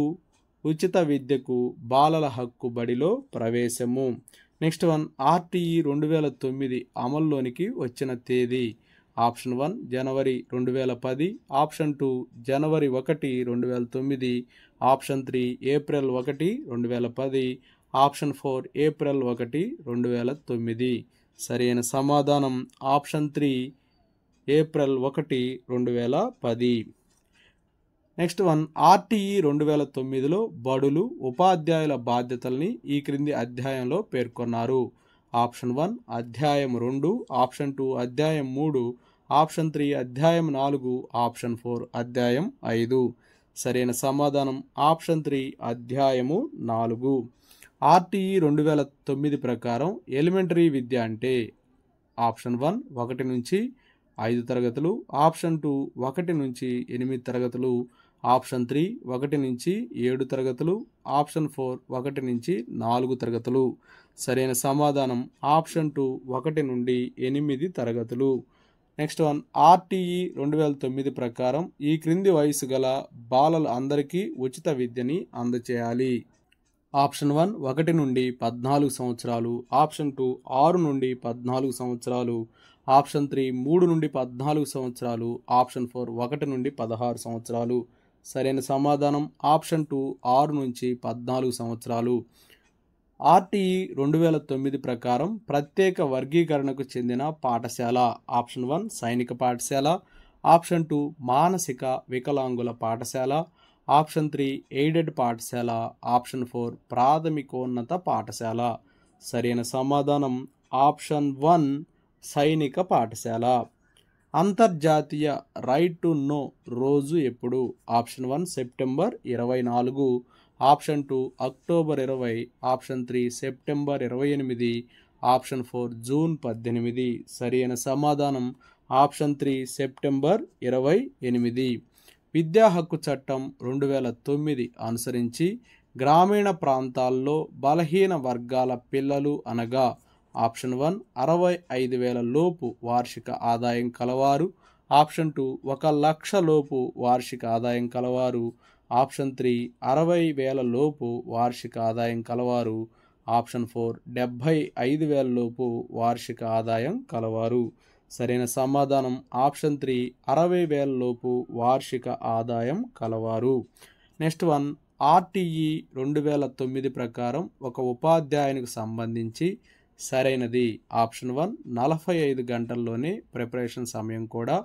ఉచిత విద్యకు బాలల హక్కు బడిలో ప్రవేశము. నెక్స్ట్ వన్, ఆర్టీఈ 2009 అమల్లోనికి వచ్చిన తేదీ. ఆప్షన్ 1 జనవరి 2010. ఆప్షన్ 2 జనవరి 1, 2009. Option 3 April 1, 2010. Option 4 April 1, 2009. సరైన సమాధానం option 3 April 1, 2010. Next one, RTE 2009లో బడులు, ఉపాధ్యాయుల బాధ్యతల్ని ఈ క్రింది అధ్యాయంలో పేర్కొన్నారు. ఆప్షన్ 1 అధ్యాయం 2, ఆప్షన్ 2 అధ్యాయం 3, ఆప్షన్ 3 అధ్యాయం 4, ఆప్షన్ 4 అధ్యాయం 5. సరైన సమాధానం ఆప్షన్ 3 అధ్యాయము 4. ఆర్టీఈ 2009 ప్రకారం ఎలిమెంటరీ విద్య అంటే ఆప్షన్ 1 1 నుంచి 5 తరగతులు, ఆప్షన్ 2 1 నుంచి 8 తరగతులు, ఆప్షన్ 3 1 నుంచి 7 తరగతులు, ఆప్షన్ 4 1 నుంచి 4 తరగతులు. సరైన సమాధానం ఆప్షన్ 2 1 నుండి 8 తరగతులు. నెక్స్ట్ వన్, ఆర్టీఈ 2009 ప్రకారం ఈ క్రింది వయసు గల బాలలు అందరికీ ఉచిత విద్యని అందచేయాలి. ఆప్షన్ 1 1 నుండి 14 సంవత్సరాలు, ఆప్షన్ 2 6 నుండి 14 సంవత్సరాలు, ఆప్షన్ 3 3 నుండి 14 సంవత్సరాలు, ఆప్షన్ 4 1 నుండి 16 సంవత్సరాలు. సరైన సమాధానం ఆప్షన్ 2 6 నుంచి 14 సంవత్సరాలు. ఆర్టీఈ 2009 ప్రకారం ప్రత్యేక వర్గీకరణకు చెందిన పాఠశాల. ఆప్షన్ 1 సైనిక పాఠశాల, ఆప్షన్ 2 మానసిక వికలాంగుల పాఠశాల, ఆప్షన్ 3 ఎయిడెడ్ పాఠశాల, ఆప్షన్ 4 ప్రాథమికోన్నత పాఠశాల. సరైన సమాధానం ఆప్షన్ 1 సైనిక పాఠశాల. అంతర్జాతీయ రైట్ టు నో రోజు ఎప్పుడు? Option 1 September 24, option 2 October 20, option 3 September 28, option 4 June 18. సరైన సమాధానం ఆప్షన్ 3 సెప్టెంబర్ 28. విద్యా హక్కు చట్టం 2009 అనుసరించి గ్రామీణ ప్రాంతాల్లో బలహీన వర్గాల పిల్లలు అనగా ఆప్షన్ 1 65,000 లోపు వార్షిక ఆదాయం కలవారు, ఆప్షన్ 2 1,00,000 లోపు వార్షిక ఆదాయం కలవారు, ఆప్షన్ 3 60,000 లోపు వార్షిక ఆదాయం కలవారు, ఆప్షన్ 4 75,000 లోపు వార్షిక ఆదాయం కలవారు. సరైన సమాధానం ఆప్షన్ 3 60,000 లోపు వార్షిక ఆదాయం కలవారు. నెక్స్ట్ వన్, ఆర్టీఈ 2009 ప్రకారం ఒక ఉపాధ్యాయునికి సంబంధించి సరైనది. ఆప్షన్ 1 45 గంటల్లోనే ప్రిపరేషన్ సమయం కూడా,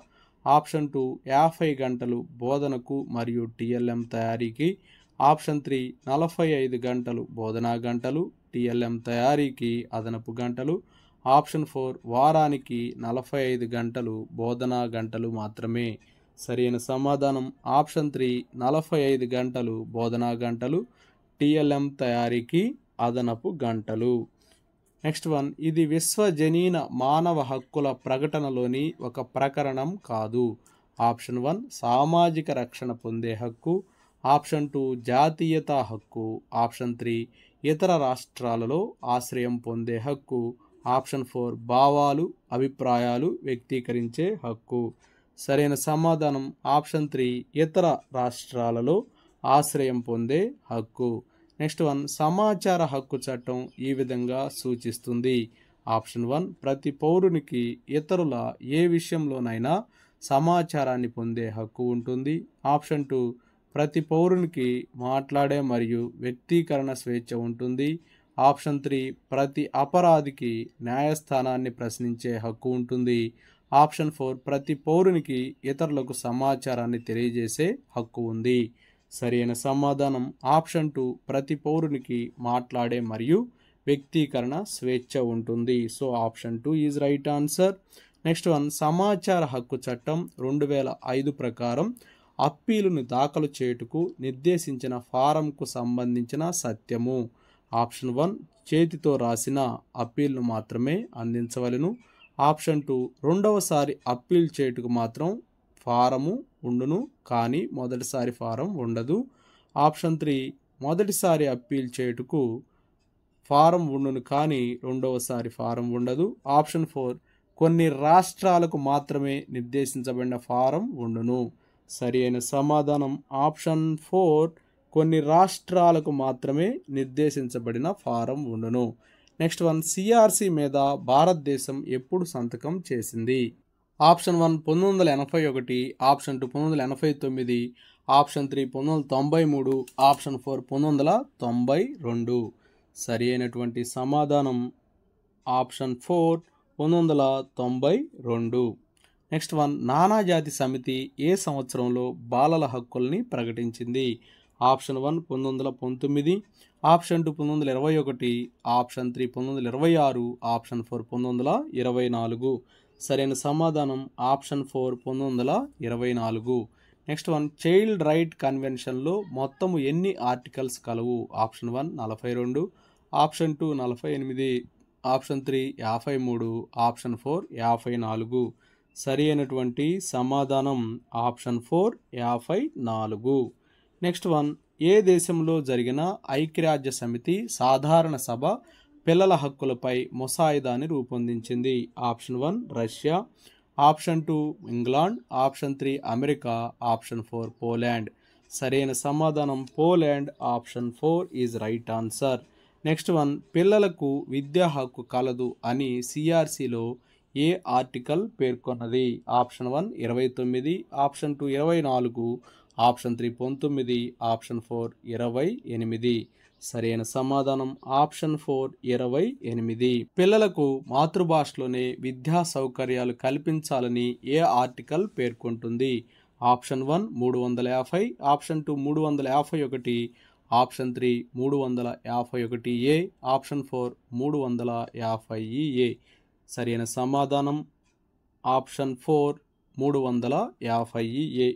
ఆప్షన్ 2 50 గంటలు బోధనకు మరియు టీఎల్ఎం తయారీకి, ఆప్షన్ 3 45 గంటలు బోధనా గంటలు, టీఎల్ఎం తయారీకి అదనపు గంటలు, ఆప్షన్ 4 వారానికి 45 గంటలు బోధనా గంటలు మాత్రమే. సరైన సమాధానం ఆప్షన్ 3 45 గంటలు బోధనా గంటలు, టీఎల్ఎం తయారీకి అదనపు గంటలు. నెక్స్ట్ వన్, ఇది విశ్వజనీన మానవ హక్కుల ప్రకటనలోని ఒక ప్రకరణం కాదు. ఆప్షన్ 1 సామాజిక రక్షణ పొందే హక్కు, ఆప్షన్ 2 జాతీయతా హక్కు, ఆప్షన్ 3 ఇతర రాష్ట్రాలలో ఆశ్రయం పొందే హక్కు, ఆప్షన్ 4 భావాలు అభిప్రాయాలు వ్యక్తీకరించే హక్కు. సరైన సమాధానం ఆప్షన్ 3 ఇతర రాష్ట్రాలలో ఆశ్రయం పొందే హక్కు. నెక్స్ట్ వన్, సమాచార హక్కు చట్టం ఈ విధంగా సూచిస్తుంది. ఆప్షన్ 1 ప్రతి పౌరునికి ఇతరుల ఏ విషయంలోనైనా సమాచారాన్ని పొందే హక్కు ఉంటుంది, ఆప్షన్ 2 ప్రతి పౌరునికి మాట్లాడే మరియు వ్యక్తీకరణ స్వేచ్ఛ ఉంటుంది, ఆప్షన్ 3 ప్రతి అపరాధికి న్యాయస్థానాన్ని ప్రశ్నించే హక్కు ఉంటుంది, ఆప్షన్ 4 ప్రతి పౌరునికి ఇతరులకు సమాచారాన్ని తెలియజేసే హక్కు ఉంది. సరైన సమాధానం ఆప్షన్ 2 ప్రతి పౌరునికి మాట్లాడే మరియు వ్యక్తీకరణ స్వేచ్ఛ ఉంటుంది. So option 2 is right answer. Next one, సమాచార హక్కు చట్టం 2005 ప్రకారం అప్పీలును దాఖలు చేయుటకు నిర్దేశించిన ఫారంకు సంబంధించిన సత్యము. ఆప్షన్ 1 చేతితో రాసిన అప్పీల్ను మాత్రమే అందించవలెను. ఆప్షన్ 2 రెండవసారి అప్పీల్ చేయుటకు మాత్రం ఫారము ఉండును కానీ మొదటిసారి ఫారం ఉండదు. ఆప్షన్ 3 మొదటిసారి అప్పీల్ చేయుటకు ఫారం ఉండును కానీ రెండవసారి ఫారం ఉండదు. ఆప్షన్ 4 కొన్ని రాష్ట్రాలకు మాత్రమే నిర్దేశించబడిన ఫారం ఉండును. సరి అయిన సమాధానం ఆప్షన్ 4 కొన్ని రాష్ట్రాలకు మాత్రమే నిర్దేశించబడిన ఫారం ఉండును. నెక్స్ట్ వన్, సిఆర్సి మీద భారతదేశం ఎప్పుడు సంతకం చేసింది? Option 1 1981, option 2 1989, option 3 1993, option 4 1992. సరి అయినటువంటి సమాధానం ఆప్షన్ 4 1992. నెక్స్ట్ వన్, నానాజాతి సమితి ఏ సంవత్సరంలో బాలల హక్కుల్ని ప్రకటించింది? Option 1 1919, option 2 1921, option 3 1926, option 4 1924. సరైన సమాధానం option 4 1924. Next one, child right కన్వెన్షన్లో మొత్తము ఎన్ని ఆర్టికల్స్ కలవు? Option 1 42, option 2 48, option 3 53, option 4 54. సరి అయినటువంటి సమాధానం ఆప్షన్ 4 54. నెక్స్ట్ వన్, ఏ దేశంలో జరిగిన ఐక్యరాజ్య సమితి సాధారణ సభ పిల్లల హక్కులపై ముసాయిదాని రూపొందించింది? Option 1 Russia, option 2 England, option 3 America, option 4 Poland. సరైన సమాధానం Poland. Option 4 is right answer. Next one, పిల్లలకు విద్యా హక్కు కలదు అని సిఆర్సిలో ఏ ఆర్టికల్ పేర్కొన్నది? Option 1 29, option 2 24, option 3 19, option 4 28. సరైన సమాధానం ఆప్షన్ 4 28. పిల్లలకు మాతృభాషలోనే విద్యా సౌకర్యాలు కల్పించాలని ఏ ఆర్టికల్ పేర్కొంటుంది? Option 1 350, option 2 351, option 3 351A, option 4 350A. సరైన సమాధానం option 4 350A.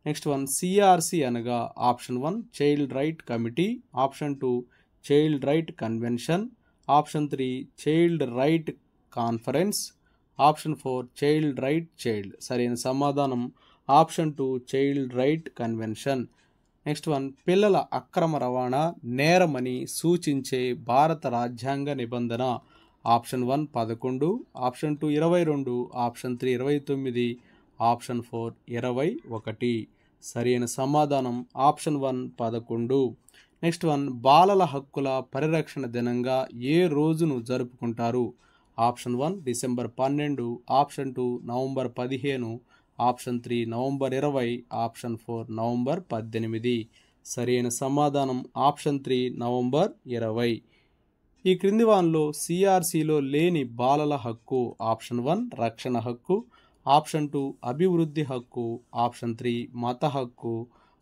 Next one, CRC అనగా option 1 child right committee, option 2 child right convention, option 3 child right conference, option 4 child right child. సరైన సమాధానం option 2 child right convention. Next one, పిల్లల అక్రమ రవాణా నేరమని సూచించే భారత రాజ్యాంగ నిబంధన? Option 1 11, option 2 22, option 3 29, option 4 21. సరైన సమాధానం ఆప్షన్ 1 11. నెక్స్ట్ వన్, బాలల హక్కుల పరిరక్షణ దినంగా ఏ రోజును జరుపుకుంటారు? Option 1 December 12, option 2 November 15, option 3 November 20, option 4 November 18. సరైన సమాధానం ఆప్షన్ 3 నవంబర్ 20. ఈ క్రింది వానిలో సిఆర్సిలో లేని బాలల హక్కు? ఆప్షన్ 1 రక్షణ హక్కు, ఆప్షన్ 2 అభివృద్ధి హక్కు, ఆప్షన్ 3 మత హక్కు,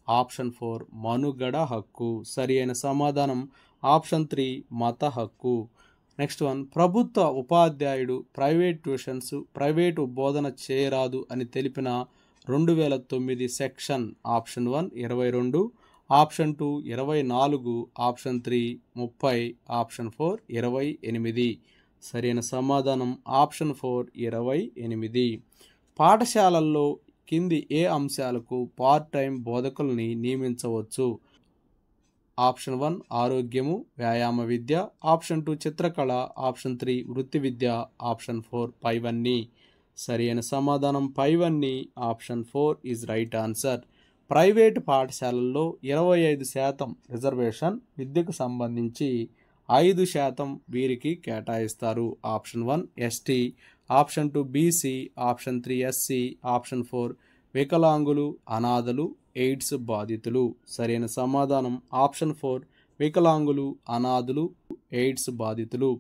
ఆప్షన్ 4 మనుగడ హక్కు. సరి అయిన సమాధానం ఆప్షన్ 3 మత హక్కు. నెక్స్ట్ వన్, ప్రభుత్వ ఉపాధ్యాయుడు ప్రైవేట్ ట్యూషన్స్ ప్రైవేటు బోధన చేయరాదు అని తెలిపిన 2009 section? Option 1 22, option 2 24, option 3 30, option 4 28. సరైన సమాధానం ఆప్షన్ 4 28. పాఠశాలల్లో కింది ఏ అంశాలకు పార్ట్ టైం బోధకుల్ని నియమించవచ్చు? ఆప్షన్ 1 ఆరోగ్యము వ్యాయామ విద్య, ఆప్షన్ 2 చిత్రకళ, ఆప్షన్ 3 వృత్తి విద్య, ఆప్షన్ 4 పైవన్నీ. సరైన సమాధానం పైవన్నీ. Option 4 is right answer. Private పాఠశాలల్లో 25% రిజర్వేషన్ విద్యకు సంబంధించి 5% వీరికి కేటాయిస్తారు. Option 1 ST, option 2 BC, option 3 SC, option 4 వికలాంగులు, అనాథలు, ఎయిడ్స్ బాధితులు. సరైన సమాధానం ఆప్షన్ 4 వికలాంగులు, అనాథులు, ఎయిడ్స్ బాధితులు.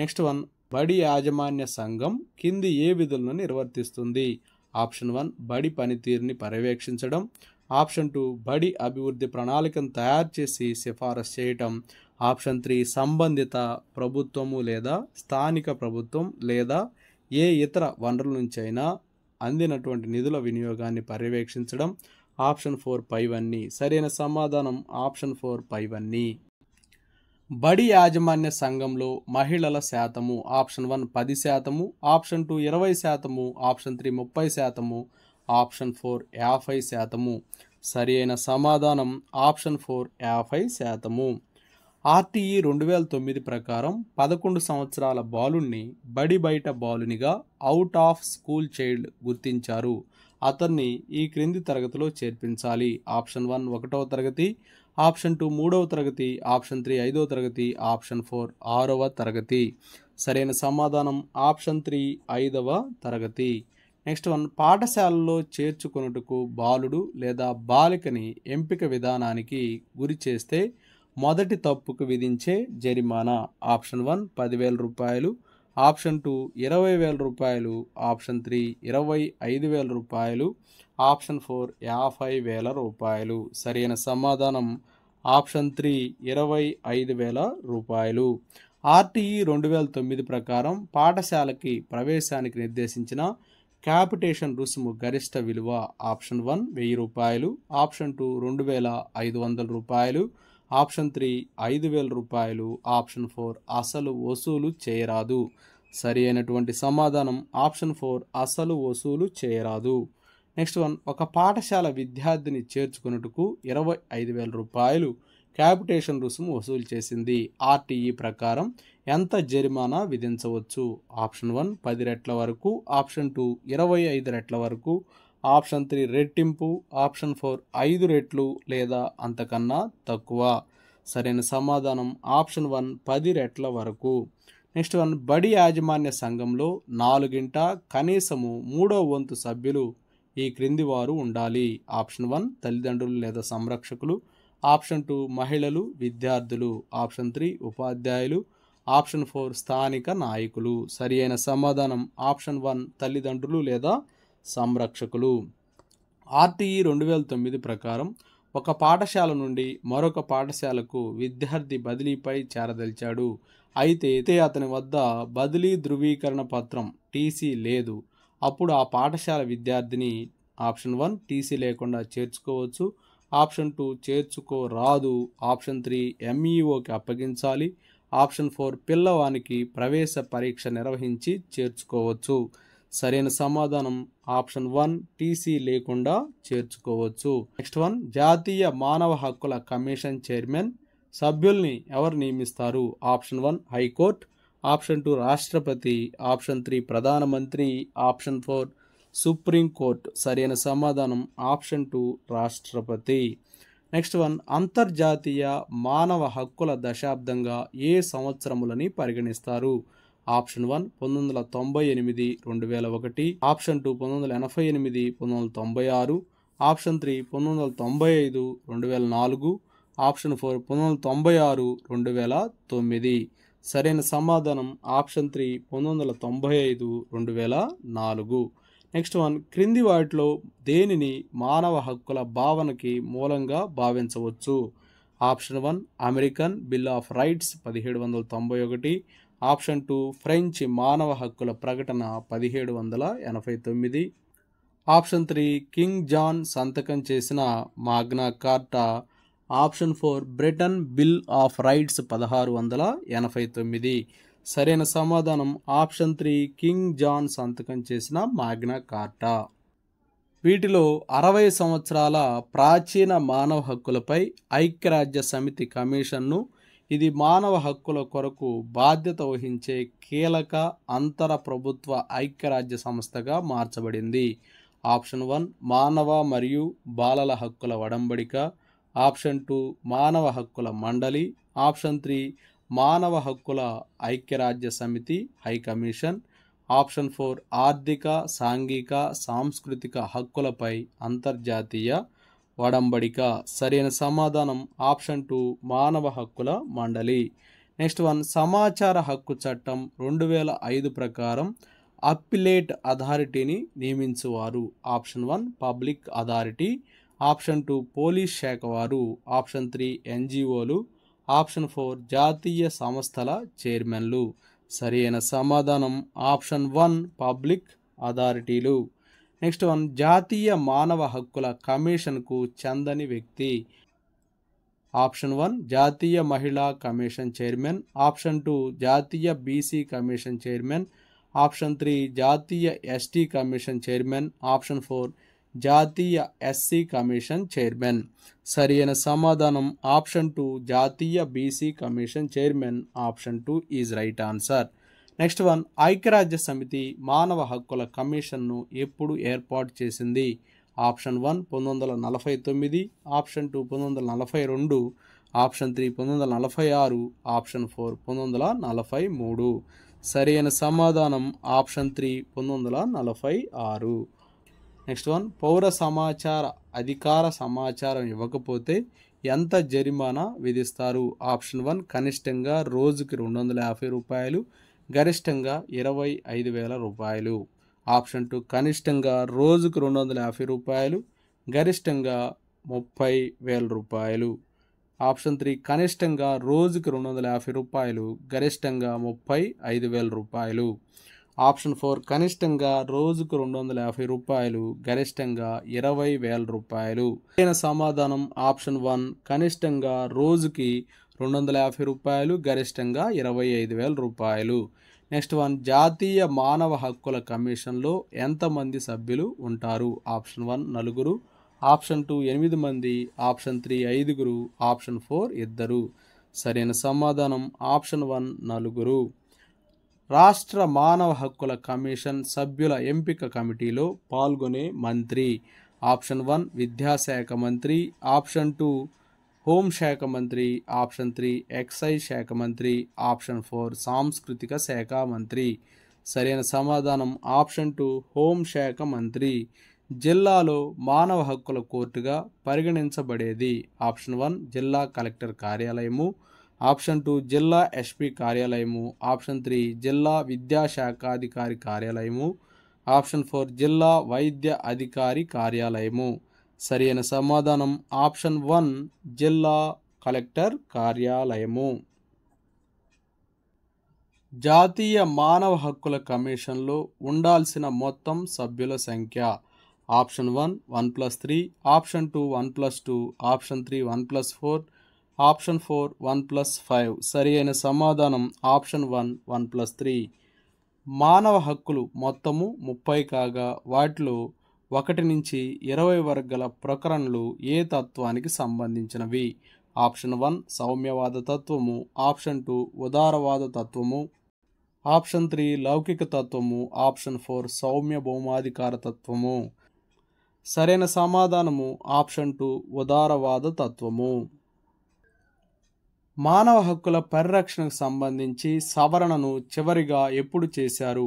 నెక్స్ట్ వన్, బడి యాజమాన్య సంఘం కింది ఏ విధులను నిర్వర్తిస్తుంది? ఆప్షన్ 1 బడి పనితీరుని పర్యవేక్షించడం. ఆప్షన్ 2 బడి అభివృద్ధి ప్రణాళికను తయారు చేసి సిఫారసు చేయటం. ఆప్షన్ 3 సంబంధిత ప్రభుత్వము లేదా స్థానిక ప్రభుత్వం లేదా ఏ ఇతర వనరుల నుంచైనా అందినటువంటి నిధుల వినియోగాన్ని పర్యవేక్షించడం. ఆప్షన్ 4 పైవన్నీ. సరైన సమాధానం ఆప్షన్ 4 పైవన్నీ. బడి యాజమాన్య సంఘంలో మహిళల శాతము ఆప్షన్ 1 10%, ఆప్షన్ 2 20%, ఆప్షన్ 3 30%, ఆప్షన్ 4 50%. సరి అయిన సమాధానం ఆప్షన్ 4 50%. ఆర్టీఈ 2009 ప్రకారం 11 సంవత్సరాల బాలుణ్ణి బడి బయట బాలునిగా అవుట్ ఆఫ్ స్కూల్ చైల్డ్ గుర్తించారు. అతన్ని ఈ క్రింది తరగతిలో చేర్పించాలి. ఆప్షన్ 1 1వ తరగతి, ఆప్షన్ 2 3వ తరగతి, ఆప్షన్ 3 5వ తరగతి, ఆప్షన్ 4 6వ తరగతి. సరైన సమాధానం ఆప్షన్ 3 5వ తరగతి. నెక్స్ట్ వన్, పాఠశాలలో చేర్చుకొనుటకు బాలుడు లేదా బాలికని ఎంపిక విధానానికి గురి చేస్తే మొదటి తప్పుకు విధించే జరిమానా. ఆప్షన్ 1 10,000 రూపాయలు, ఆప్షన్ 2 20,000 రూపాయలు, ఆప్షన్ 3 25,000 రూపాయలు, ఆప్షన్ 4 50,000 రూపాయలు. సరైన సమాధానం ఆప్షన్ 3 25,000 రూపాయలు. ఆర్టీఈ 2009 ప్రకారం పాఠశాలకి ప్రవేశానికి నిర్దేశించిన క్యాపిటేషన్ రుసుము గరిష్ట విలువ. ఆప్షన్ 1 1000 రూపాయలు, ఆప్షన్ 2 2,500 రూపాయలు, ఆప్షన్ 3 5,000 రూపాయలు, ఆప్షన్ 4 అసలు వసూలు చేయరాదు. సరి అయినటువంటి సమాధానం ఆప్షన్ 4 అసలు వసూలు చేయరాదు. నెక్స్ట్ వన్, ఒక పాఠశాల విద్యార్థిని చేర్చుకున్నట్టుకు 25,000 రూపాయలు క్యాపిటేషన్ రుసుము వసూలు చేసింది. ఆర్టీఈ ప్రకారం ఎంత జరిమానా విధించవచ్చు? ఆప్షన్ 1 10 రెట్ల వరకు, ఆప్షన్ 2 25 రెట్ల వరకు, ఆప్షన్ 3 రెట్టింపు, ఆప్షన్ 4 5 రెట్లు లేదా అంతకన్నా తక్కువ. సరైన సమాధానం ఆప్షన్ 1 10 రెట్ల వరకు. నెక్స్ట్ వన్, బడి యాజమాన్య సంఘంలో 4గింట కనీసము 3వ వంతు సభ్యులు ఈ క్రింది వారు ఉండాలి. ఆప్షన్ 1 తల్లిదండ్రులు లేదా సంరక్షకులు, ఆప్షన్ 2 మహిళలు విద్యార్థులు, ఆప్షన్ 3 ఉపాధ్యాయులు, ఆప్షన్ 4 స్థానిక నాయకులు. సరి అయిన సమాధానం ఆప్షన్ 1 తల్లిదండ్రులు లేదా సంరక్షకులు. ఆర్టీఈ 2009 ప్రకారం ఒక పాఠశాల నుండి మరొక పాఠశాలకు విద్యార్థి బదిలీపై చేరదలిచాడు. అయితే అతని వద్ద బదిలీ ధృవీకరణ పత్రం టీసీ లేదు. అప్పుడు ఆ పాఠశాల విద్యార్థిని ఆప్షన్ 1 టీసీ లేకుండా చేర్చుకోవచ్చు, ఆప్షన్ 2 చేర్చుకోరాదు, ఆప్షన్ 3 ఎంఈఓకి అప్పగించాలి, ఆప్షన్ 4 పిల్లవానికి ప్రవేశ పరీక్ష నిర్వహించి చేర్చుకోవచ్చు. సరైన సమాధానం ఆప్షన్ 1 టీసీ లేకుండా చేర్చుకోవచ్చు. నెక్స్ట్ వన్, జాతీయ మానవ హక్కుల కమిషన్ చైర్మన్ సభ్యుల్ని ఎవరు నియమిస్తారు? ఆప్షన్ 1 హైకోర్టు, ఆప్షన్ 2 రాష్ట్రపతి, ఆప్షన్ 3 ప్రధానమంత్రి, ఆప్షన్ 4 సుప్రీంకోర్టు. సరైన సమాధానం ఆప్షన్ 2 రాష్ట్రపతి. నెక్స్ట్ వన్, అంతర్జాతీయ మానవ హక్కుల దశాబ్దంగా ఏ సంవత్సరములని పరిగణిస్తారు? Option 1 1998 2001, option 2 1988 1996, option 3 1995 2004, option 4 1996 2009. సరైన సమాధానం ఆప్షన్ 3 1995 2004. నెక్స్ట్ వన్, క్రింది వాటిలో దేనిని మానవ హక్కుల భావనకి మూలంగా భావించవచ్చు? Option 1 American bill of rights 1791, option 2 French మానవ హక్కుల ప్రకటన 1789, ఆప్షన్ 3 కింగ్ జాన్ సంతకం చేసిన మాగ్నా కార్టా, option 4 Britain bill of rights 1689. సరైన సమాధానం ఆప్షన్ 3 కింగ్ జాన్ సంతకం చేసిన మాగ్నా కార్టా. వీటిలో 60 సంవత్సరాల ప్రాచీన మానవ హక్కులపై ఐక్యరాజ్య సమితి కమిషన్ను ఇది మానవ హక్కుల కొరకు బాధ్యత వహించే కీలక అంతర ప్రభుత్వ ఐక్యరాజ్య సంస్థగా మార్చబడింది. ఆప్షన్ 1 మానవ మరియు బాలల హక్కుల ఒడంబడిక, ఆప్షన్ 2 మానవ హక్కుల మండలి, ఆప్షన్ 3 మానవ హక్కుల ఐక్యరాజ్య సమితి హై కమిషన్, ఆప్షన్ 4 ఆర్థిక సాంఘిక సాంస్కృతిక హక్కులపై అంతర్జాతీయ ఒడంబడిక. సరైన సమాధానం ఆప్షన్ 2 మానవ హక్కుల మండలి. నెక్స్ట్ వన్ సమాచార హక్కు చట్టం 2005 ప్రకారం అప్పిలేట్ అథారిటీని నియమించువారు. Option 1 public authority, option 2 police శాఖ వారు, ఆప్షన్ 3 ఎన్జిఓలు, ఆప్షన్ 4 జాతీయ సంస్థల చైర్మన్లు. సరి అయిన సమాధానం ఆప్షన్ 1 పబ్లిక్ అథారిటీలు. నెక్స్ట్ వన్ జాతీయ మానవ హక్కుల కమిషన్కు చెందని వ్యక్తి. ఆప్షన్ 1 జాతీయ మహిళా కమిషన్ చైర్మన్, ఆప్షన్ 2 జాతీయ బీసీ కమిషన్ చైర్మన్, ఆప్షన్ 3 జాతీయ ఎస్టీ కమిషన్ చైర్మన్, ఆప్షన్ 4 జాతీయ ఎస్సీ కమిషన్ చైర్మన్. సరి అయిన సమాధానం ఆప్షన్ 2 జాతీయ BC commission chairman. Option 2 is right answer. Next one ఐక్యరాజ్య సమితి మానవ హక్కుల కమిషన్ను ఎప్పుడు ఏర్పాటు చేసింది. Option 1 1949, option 2 1942, option 3 1946, option 4 1943. సరి అయిన సమాధానం ఆప్షన్ 3 1946. నెక్స్ట్ వన్ పౌర సమాచార అధికార సమాచారం ఇవ్వకపోతే ఎంత జరిమానా విధిస్తారు. ఆప్షన్ 1 కనిష్టంగా రోజుకి 250 రూపాయలు, గరిష్టంగా 25,000 రూపాయలు. ఆప్షన్ 2 కనిష్టంగా రోజుకు 250 రూపాయలు, గరిష్టంగా 30,000 రూపాయలు. ఆప్షన్ 3 కనిష్టంగా రోజుకు 250 రూపాయలు, గరిష్టంగా 35,000 రూపాయలు. ఆప్షన్ 4 కనిష్టంగా రోజుకు 250 రూపాయలు, గరిష్టంగా 20,000 రూపాయలు. సరైన సమాధానం ఆప్షన్ 1 కనిష్టంగా రోజుకి 250 రూపాయలు, గరిష్టంగా 25,000 రూపాయలు. నెక్స్ట్ వన్ జాతీయ మానవ హక్కుల కమిషన్లో ఎంతమంది సభ్యులు ఉంటారు. ఆప్షన్ 1 4, ఆప్షన్ 2 8 మంది, ఆప్షన్ 3 5, ఆప్షన్ 4 2. సరైన సమాధానం ఆప్షన్ 1 4. రాష్ట్ర మానవ హక్కుల కమిషన్ సభ్యుల ఎంపిక కమిటీలో పాల్గొనే మంత్రి. ఆప్షన్ 1 విద్యాశాఖ మంత్రి, ఆప్షన్ 2 హోంశాఖ మంత్రి, ఆప్షన్ 3 ఎక్సైజ్ శాఖ మంత్రి, ఆప్షన్ 4 సాంస్కృతిక శాఖ మంత్రి. సరైన సమాధానం ఆప్షన్ 2 హోంశాఖ మంత్రి. జిల్లాలో మానవ హక్కుల కోర్టుగా పరిగణించబడేది. ఆప్షన్ 1 జిల్లా కలెక్టర్ కార్యాలయము, ఆప్షన్ 2 జిల్లా ఎస్పీ కార్యాలయము, ఆప్షన్ 3 జిల్లా విద్యాశాఖాధికారి కార్యాలయము, ఆప్షన్ 4 జిల్లా వైద్య అధికారి కార్యాలయము. సరి అయిన సమాధానం ఆప్షన్ 1 జిల్లా కలెక్టర్ కార్యాలయము. జాతీయ మానవ హక్కుల కమిషన్లో ఉండాల్సిన మొత్తం సభ్యుల సంఖ్య. Option 1 1+3, option 2 1+2, option 3 1+4, option 4 1+5. సరి అయిన సమాధానం ఆప్షన్ 1 1+3. మానవ హక్కులు మొత్తము 30 కాగా వాటిలో 1 నుంచి 20 వరకు గల ప్రకరణలు ఏ తత్వానికి సంబంధించినవి. ఆప్షన్ 1 సౌమ్యవాద తత్వము, ఆప్షన్ 2 ఉదారవాద తత్వము, ఆప్షన్ 3 లౌకిక తత్వము, ఆప్షన్ 4 సౌమ్య భౌమాధికార తత్వము. సరైన సమాధానము ఆప్షన్ 2 ఉదారవాద తత్వము. మానవ హక్కుల పరిరక్షణకు సంబంధించి సవరణను చివరిగా ఎప్పుడు చేశారు.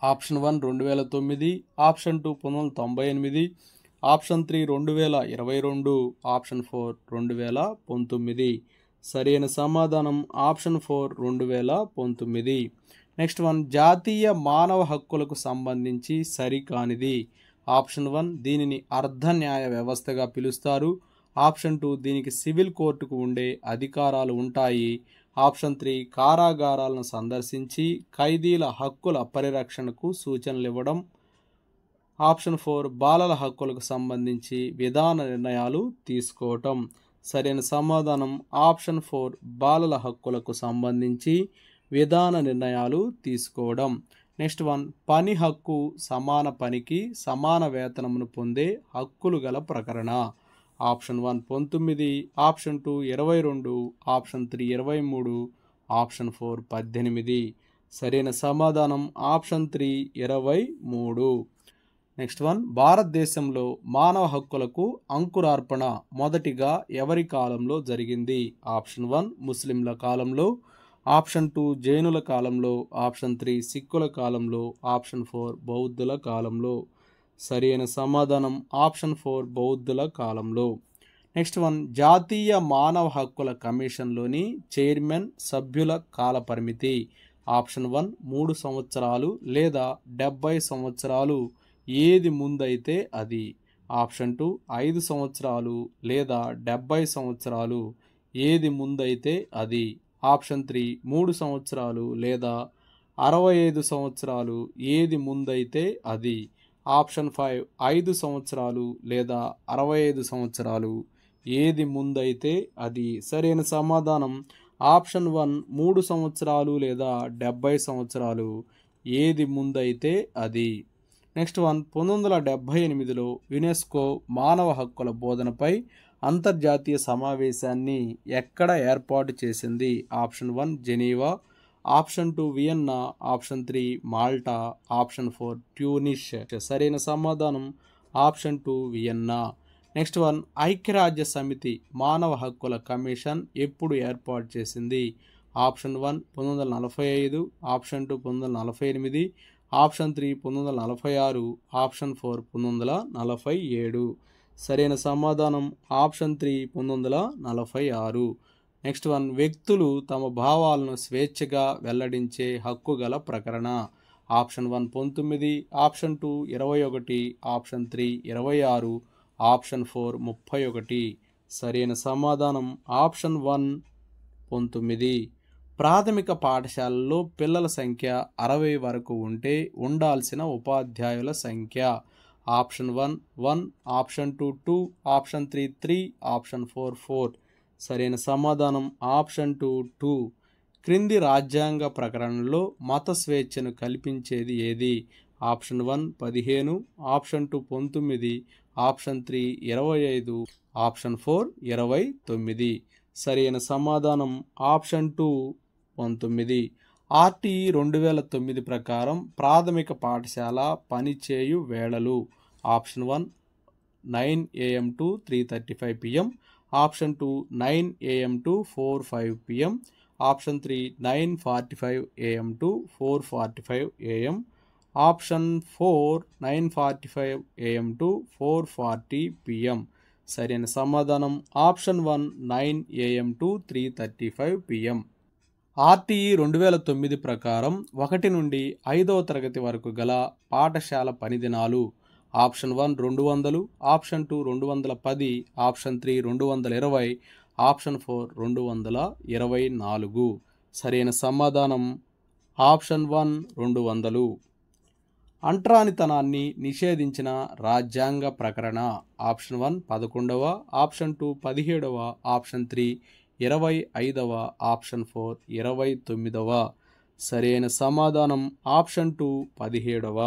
Option 1 2009, option 2 1998, option 3 2022, option 4 2019. సరైన సమాధానం ఆప్షన్ 4 2019. నెక్స్ట్ వన్ జాతీయ మానవ హక్కులకు సంబంధించి సరికానిది. ఆప్షన్ 1 దీనిని అర్ధ న్యాయ వ్యవస్థగా పిలుస్తారు, ఆప్షన్ 2 దీనికి సివిల్ కోర్టుకు ఉండే అధికారాలు ఉంటాయి, ఆప్షన్ 3 కారాగారాలను సందర్శించి ఖైదీల హక్కుల పరిరక్షణకు సూచనలు ఇవ్వడం, ఆప్షన్ 4 బాలల హక్కులకు సంబంధించి విధాన నిర్ణయాలు తీసుకోవటం. సరైన సమాధానం ఆప్షన్ 4 బాలల హక్కులకు సంబంధించి విధాన నిర్ణయాలు తీసుకోవడం. నెక్స్ట్ వన్ పని హక్కు సమాన పనికి సమాన వేతనమును పొందే హక్కులు గల ప్రకరణ. Option 1 19, option 2 22, option 3 23, option 4 18. సరైన సమాధానం ఆప్షన్ 3 23. నెక్స్ట్ వన్ భారతదేశంలో మానవ హక్కులకు అంకురార్పణ మొదటిగా ఎవరి కాలంలో జరిగింది. ఆప్షన్ 1 ముస్లింల కాలంలో, ఆప్షన్ 2 జైనుల కాలంలో, ఆప్షన్ 3 సిక్కుల కాలంలో, ఆప్షన్ 4 బౌద్ధుల కాలంలో. సరైన సమాధానం ఆప్షన్ 4 బౌద్ధుల కాలంలో. నెక్స్ట్ వన్, జాతీయ మానవ హక్కుల కమిషన్లోని చైర్మన్ సభ్యుల కాల పరిమితి. ఆప్షన్ 1 3 సంవత్సరాలు లేదా 70 సంవత్సరాలు, ఏది ముందైతే అది. ఆప్షన్ 2 5 సంవత్సరాలు లేదా 70 సంవత్సరాలు, ఏది ముందైతే అది. ఆప్షన్ 3 3 సంవత్సరాలు లేదా 65 సంవత్సరాలు, ఏది ముందైతే అది. ఆప్షన్ 5 5 సంవత్సరాలు లేదా 65 సంవత్సరాలు, ఏది ముందైతే అది. సరైన సమాధానం ఆప్షన్ 1 3 సంవత్సరాలు లేదా 70 సంవత్సరాలు, ఏది ముందైతే అది. నెక్స్ట్ వన్, 1978లో యునెస్కో మానవ హక్కుల బోధనపై అంతర్జాతీయ సమావేశాన్ని ఎక్కడ ఏర్పాటు చేసింది? Option 1 Geneva, option 2 Vienna, option 3 Malta, option 4 ట్యూనిష్. సరైన సమాధానం ఆప్షన్ 2 వియన్నా. నెక్స్ట్ వన్, ఐక్యరాజ్య సమితి మానవ హక్కుల కమిషన్ ఎప్పుడు ఏర్పాటు చేసింది? Option 1 1945, option 2 1948, option 3 1946, option 4 1947. సరైన సమాధానం ఆప్షన్ 3 1946. నెక్స్ట్ వన్, వ్యక్తులు తమ భావాలను స్వేచ్ఛగా వెల్లడించే హక్కు గల ప్రకరణ. Option 1 19, option 2 21, option 3 26, option 4 31. సరైన సమాధానం ఆప్షన్ 1 19. ప్రాథమిక పాఠశాలల్లో పిల్లల సంఖ్య 60 వరకు ఉంటే ఉండాల్సిన ఉపాధ్యాయుల సంఖ్య. Option 1 1, option 2 2, option 3 3, option 4 4. సరైన సమాధానం ఆప్షన్ 2 2. క్రింది రాజ్యాంగ ప్రకరణలో మత స్వేచ్ఛను కల్పించేది ఏది? Option 1 15, option 2 19, option 3 25, option 4 29. సరైన సమాధానం ఆప్షన్ 2 19. ఆర్టీఈ 2009 ప్రకారం ప్రాథమిక పాఠశాల పనిచేయు వేళలు. Option 1 9 AM to 3:35 PM, option 2 9 AM to 4:05 PM, option 3 9:45 AM to 4:45 AM, option 4 9:45 AM to 4:40 PM. సరైన సమాధానం option 1 9 AM to 3:35 PM. RTE 2009 ప్రకారం 1 నుండి 5వ తరగతి వరకు గల పాఠశాల పని దినాలు. Option 1 200, option 2 210, option 3 220, option 4 224. సరైన సమాధానం ఆప్షన్ 1 200. అంటరానితనాన్ని నిషేధించిన రాజ్యాంగ ప్రకరణ. ఆప్షన్ 1 11వ, ఆప్షన్ 2 17వ, ఆప్షన్ 3 25వ, ఆప్షన్ 4 29వ. సరైన సమాధానం ఆప్షన్ 2 17వ.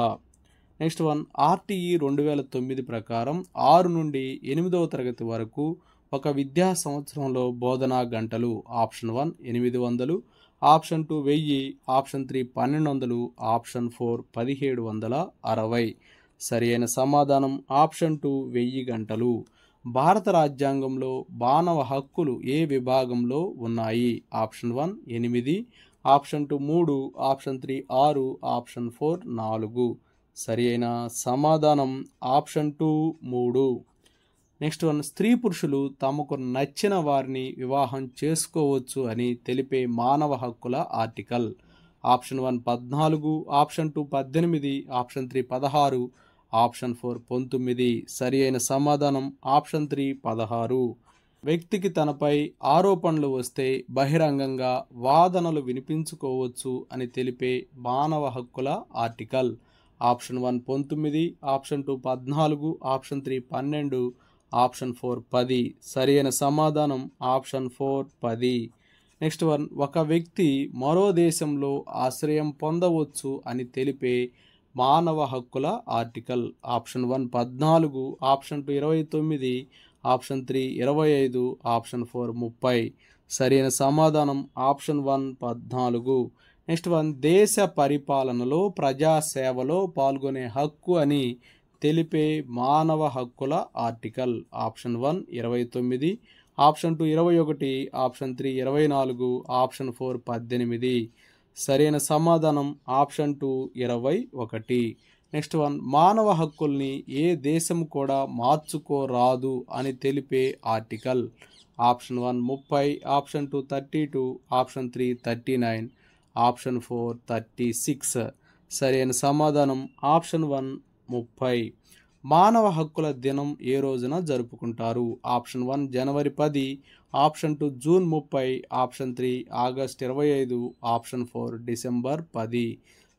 నెక్స్ట్ వన్, ఆర్టీఈ 2009 ప్రకారం 6 నుండి 8వ తరగతి వరకు ఒక విద్యా సంవత్సరంలో బోధనా గంటలు. Option 1 800, option 2 1000, option 3 1200, option 4 1760. సరైన సమాధానం ఆప్షన్ 2 1000 గంటలు. భారత రాజ్యాంగంలో మానవ హక్కులు ఏ విభాగంలో ఉన్నాయి? Option 1 8, option 2 3, option 3 6, option 4 4. సరైన సమాధానం ఆప్షన్ 2 3. నెక్స్ట్ వన్, స్త్రీ పురుషులు తమకు నచ్చిన వారిని వివాహం చేసుకోవచ్చు అని తెలిపే మానవ హక్కుల article. Option 1 14, option 2 18, option 3 16, option 4 19. సరి అయిన సమాధానం ఆప్షన్ 3 16. వ్యక్తికి తనపై ఆరోపణలు వస్తే బహిరంగంగా వాదనలు వినిపించుకోవచ్చు అని తెలిపే మానవ హక్కుల article. Option 1 19, option 2 14, option 3 12, option 4 10. సరి అయిన సమాధానం ఆప్షన్ 4 10. నెక్స్ట్ వన్, ఒక వ్యక్తి మరో దేశంలో ఆశ్రయం పొందవచ్చు అని తెలిపే మానవ హక్కుల article. Option 1 14, option 2 29, option 3 25, option 4 30. సరైన సమాధానం ఆప్షన్ 1 14. నెక్స్ట్ వన్, దేశ పరిపాలనలో ప్రజాసేవలో పాల్గొనే హక్కు అని తెలిపే మానవ హక్కుల article. Option 1 29, option 2 21, option 3 24, option 4 18. సరైన సమాధానం ఆప్షన్ 2 21. నెక్స్ట్ వన్, మానవ హక్కుల్ని ఏ దేశం కూడా మార్చుకోరాదు అని తెలిపే article. Option 1 30, option 2 32, option 3 39, option 4 36. సరైన సమాధానం ఆప్షన్ 1 30. మానవ హక్కుల దినం ఏ రోజున జరుపుకుంటారు? ఆప్షన్ 1 జనవరి 10, option 2 June 30, option 3 August 25, option 4 December 10.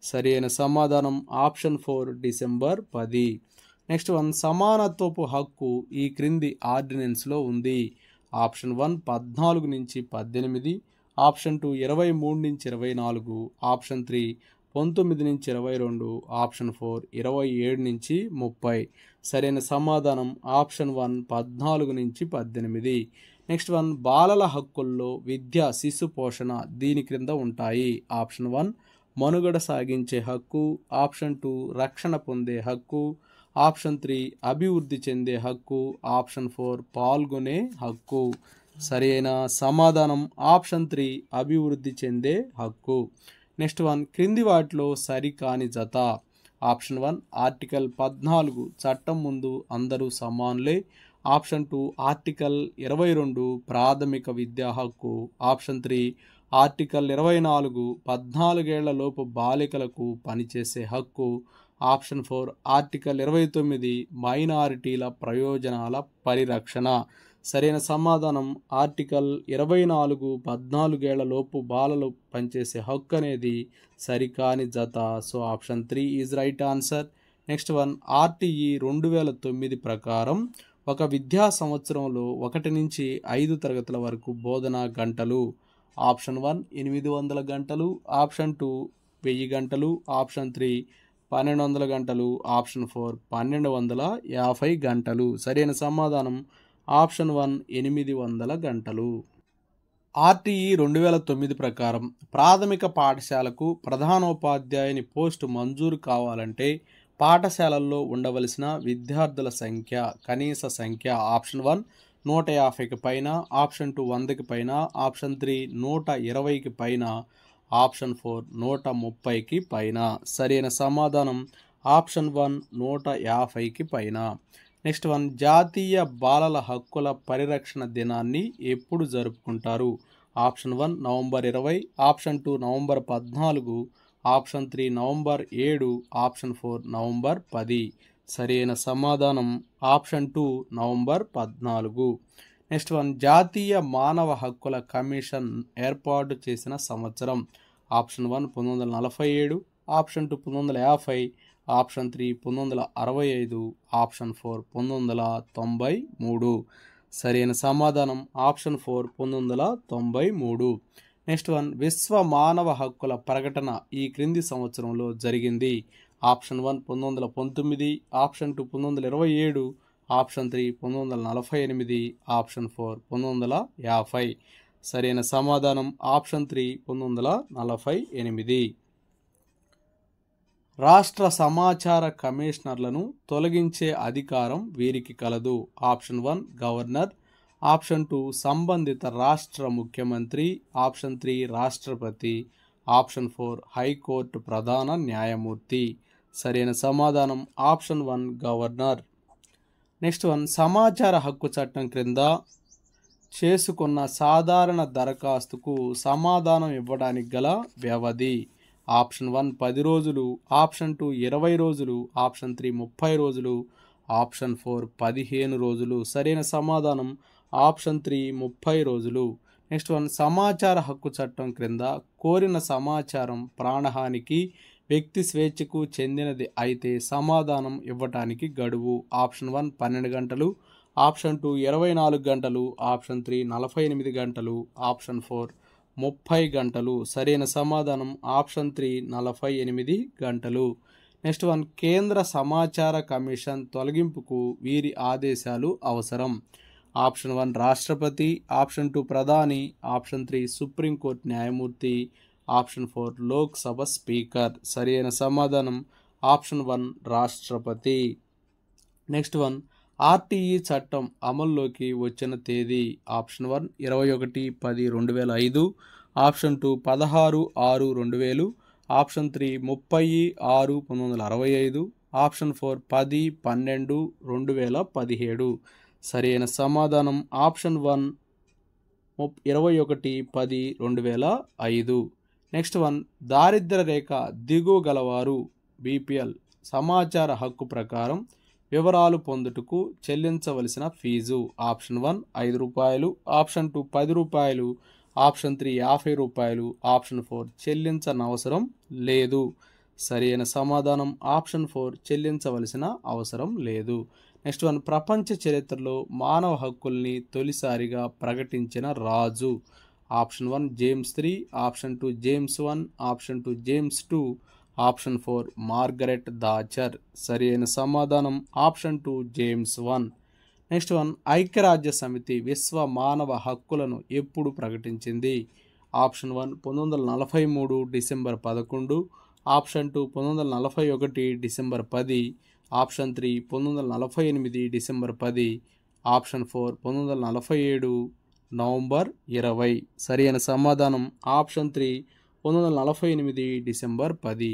సరైన సమాధానం ఆప్షన్ 4 డిసెంబర్ 10. నెక్స్ట్ వన్, సమానత్వపు హక్కు ఈ క్రింది ఆర్డినెన్స్లో ఉంది. ఆప్షన్ 1 14 నుంచి 18, ఆప్షన్ 2 23 నుంచి 24, ఆప్షన్ 3 19 నుంచి 22, ఆప్షన్ 4 27 నుంచి 30. సరైన సమాధానం ఆప్షన్ 1 14 నుంచి 18. నెక్స్ట్ వన్, బాలల హక్కుల్లో విద్య, శిశు పోషణ దీని క్రింద ఉంటాయి. ఆప్షన్ 1 మనుగడ సాగించే హక్కు, ఆప్షన్ 2 రక్షణ పొందే హక్కు, ఆప్షన్ 3 అభివృద్ధి చెందే హక్కు, ఆప్షన్ 4 పాల్గొనే హక్కు. సరైన సమాధానం ఆప్షన్ 3 అభివృద్ధి చెందే హక్కు. నెక్స్ట్ వన్, క్రింది వాటిలో సరికాని జత. ఆప్షన్ 1 ఆర్టికల్ 14 చట్టం ముందు అందరూ సమానులే, ఆప్షన్ 2 ఆర్టికల్ 22 ప్రాథమిక విద్యా హక్కు, ఆప్షన్ 3 ఆర్టికల్ 24 14 ఏళ్ల లోపు బాలికలకు పనిచేసే హక్కు, ఆప్షన్ 4 ఆర్టికల్ 29 మైనారిటీల ప్రయోజనాల పరిరక్షణ. సరైన సమాధానం ఆర్టికల్ 24 14 ఏళ్ల లోపు బాలలు పనిచేసే హక్కు అనేది సరికాని జత. So option 3 is right answer. Next one, RTE 2009 ప్రకారం ఒక విద్యా సంవత్సరంలో 1 నుంచి 5 తరగతుల వరకు బోధనా గంటలు. ఆప్షన్ 1 800 గంటలు, ఆప్షన్ 2 1000 గంటలు, ఆప్షన్ 3 1200 గంటలు, ఆప్షన్ 4 1250 గంటలు. సరైన సమాధానం ఆప్షన్ 1 800 గంటలు. ఆర్టీఈ 2009 ప్రకారం ప్రాథమిక పాఠశాలకు ప్రధానోపాధ్యాయుని పోస్టు మంజూరు కావాలంటే పాఠశాలల్లో ఉండవలసిన విద్యార్థుల సంఖ్య, కనీస సంఖ్య. ఆప్షన్ 1 150కి పైన, ఆప్షన్ 2 100కి పైన, ఆప్షన్ 3 120కి పైన, ఆప్షన్ 4 130కి పైన. సరైన సమాధానం ఆప్షన్ 1 150కి పైన. నెక్స్ట్ వన్, జాతీయ బాలల హక్కుల పరిరక్షణ దినాన్ని ఎప్పుడు జరుపుకుంటారు? Option 1 November 20, option 2 November 14, option 3 November 7, option 4 November 10. సరైన సమాధానం ఆప్షన్ 2 నవంబర్ 14. నెక్స్ట్ వన్, జాతీయ మానవ హక్కుల కమిషన్ ఏర్పాటు చేసిన సంవత్సరం. Option 1 1947, option 2 1950, option 3 1965, option 4 1993. సరైన సమాధానం ఆప్షన్ 4 1993. నెక్స్ట్ వన్, విశ్వ మానవ హక్కుల ప్రకటన ఈ క్రింది సంవత్సరంలో జరిగింది. Option 1 1919, option 2 1927, option 3 1948, option 4 1950. సరైన సమాధానం ఆప్షన్ 3 1948. రాష్ట్ర సమాచార కమిషనర్లను తొలగించే అధికారం వీరికి కలదు. ఆప్షన్ 1 గవర్నర్, ఆప్షన్ 2 సంబంధిత రాష్ట్ర ముఖ్యమంత్రి, ఆప్షన్ 3 రాష్ట్రపతి, ఆప్షన్ 4 హైకోర్టు ప్రధాన న్యాయమూర్తి. సరైన సమాధానం ఆప్షన్ 1 గవర్నర్. నెక్స్ట్ వన్, సమాచార హక్కు చట్టం క్రింద చేసుకున్న సాధారణ దరఖాస్తుకు సమాధానం ఇవ్వడానికి గల వ్యవధి. ఆప్షన్ 1 10 రోజులు, ఆప్షన్ 2 20 రోజులు, ఆప్షన్ 3 30 రోజులు, ఆప్షన్ 4 15 రోజులు. సరైన సమాధానం ఆప్షన్ 3 30 రోజులు. నెక్స్ట్ వన్, సమాచార హక్కు చట్టం క్రింద కోరిన సమాచారం ప్రాణహానికి, వ్యక్తి స్వేచ్ఛకు చెందినది అయితే సమాధానం ఇవ్వటానికి గడువు. ఆప్షన్ 1 12 గంటలు, ఆప్షన్ 2 24 గంటలు, ఆప్షన్ 3 48 గంటలు, ఆప్షన్ 4 30 గంటలు. సరైన సమాధానం ఆప్షన్ 3 48 గంటలు. నెక్స్ట్ వన్, కేంద్ర సమాచార కమిషన్ తొలగింపుకు వీరి ఆదేశాలు అవసరం. ఆప్షన్ 1 రాష్ట్రపతి, ఆప్షన్ 2 ప్రధాని, ఆప్షన్ 3 సుప్రీంకోర్టు న్యాయమూర్తి, ఆప్షన్ 4 లోక్సభ స్పీకర్. సరైన సమాధానం ఆప్షన్ 1 రాష్ట్రపతి. నెక్స్ట్ వన్, ఆర్టీఈ చట్టం అమల్లోకి వచ్చిన తేదీ. Option 1 21/10/2005, option 2 16/6/2000, option 3 30/6/1965, option 4 10/12/2017. సరైన సమాధానం ఆప్షన్ 1 21/10/2005. నెక్స్ట్ వన్, దారిద్ర్య రేఖ దిగువ గలవారు బీపీఎల్ సమాచార హక్కు ప్రకారం వివరాలు పొందుటకు చెల్లించవలసిన ఫీజు. ఆప్షన్ 1 ₹5, ఆప్షన్ 2 ₹10, ఆప్షన్ 3 ₹50, ఆప్షన్ 4 చెల్లించనవసరం లేదు. సరైన సమాధానం ఆప్షన్ 4 చెల్లించవలసిన అవసరం లేదు. నెక్స్ట్ వన్, ప్రపంచ చరిత్రలో మానవ హక్కుల్ని తొలిసారిగా ప్రకటించిన రాజు. Option 1 James 3, option 2 James 1, option 2 James 2, option 4 Margaret Thatcher. సరైన సమాధానం ఆప్షన్ 2 జేమ్స్ 1. నెక్స్ట్ వన్, ఐక్యరాజ్య సమితి విశ్వ మానవ హక్కులను ఎప్పుడు ప్రకటించింది? Option 1 1943 December 11, option 2 1941 December 10, option 3 1948 December 10, option 4 1947 November 20. సరైన సమాధానం ఆప్షన్ 3 1948 డిసెంబర్ 10.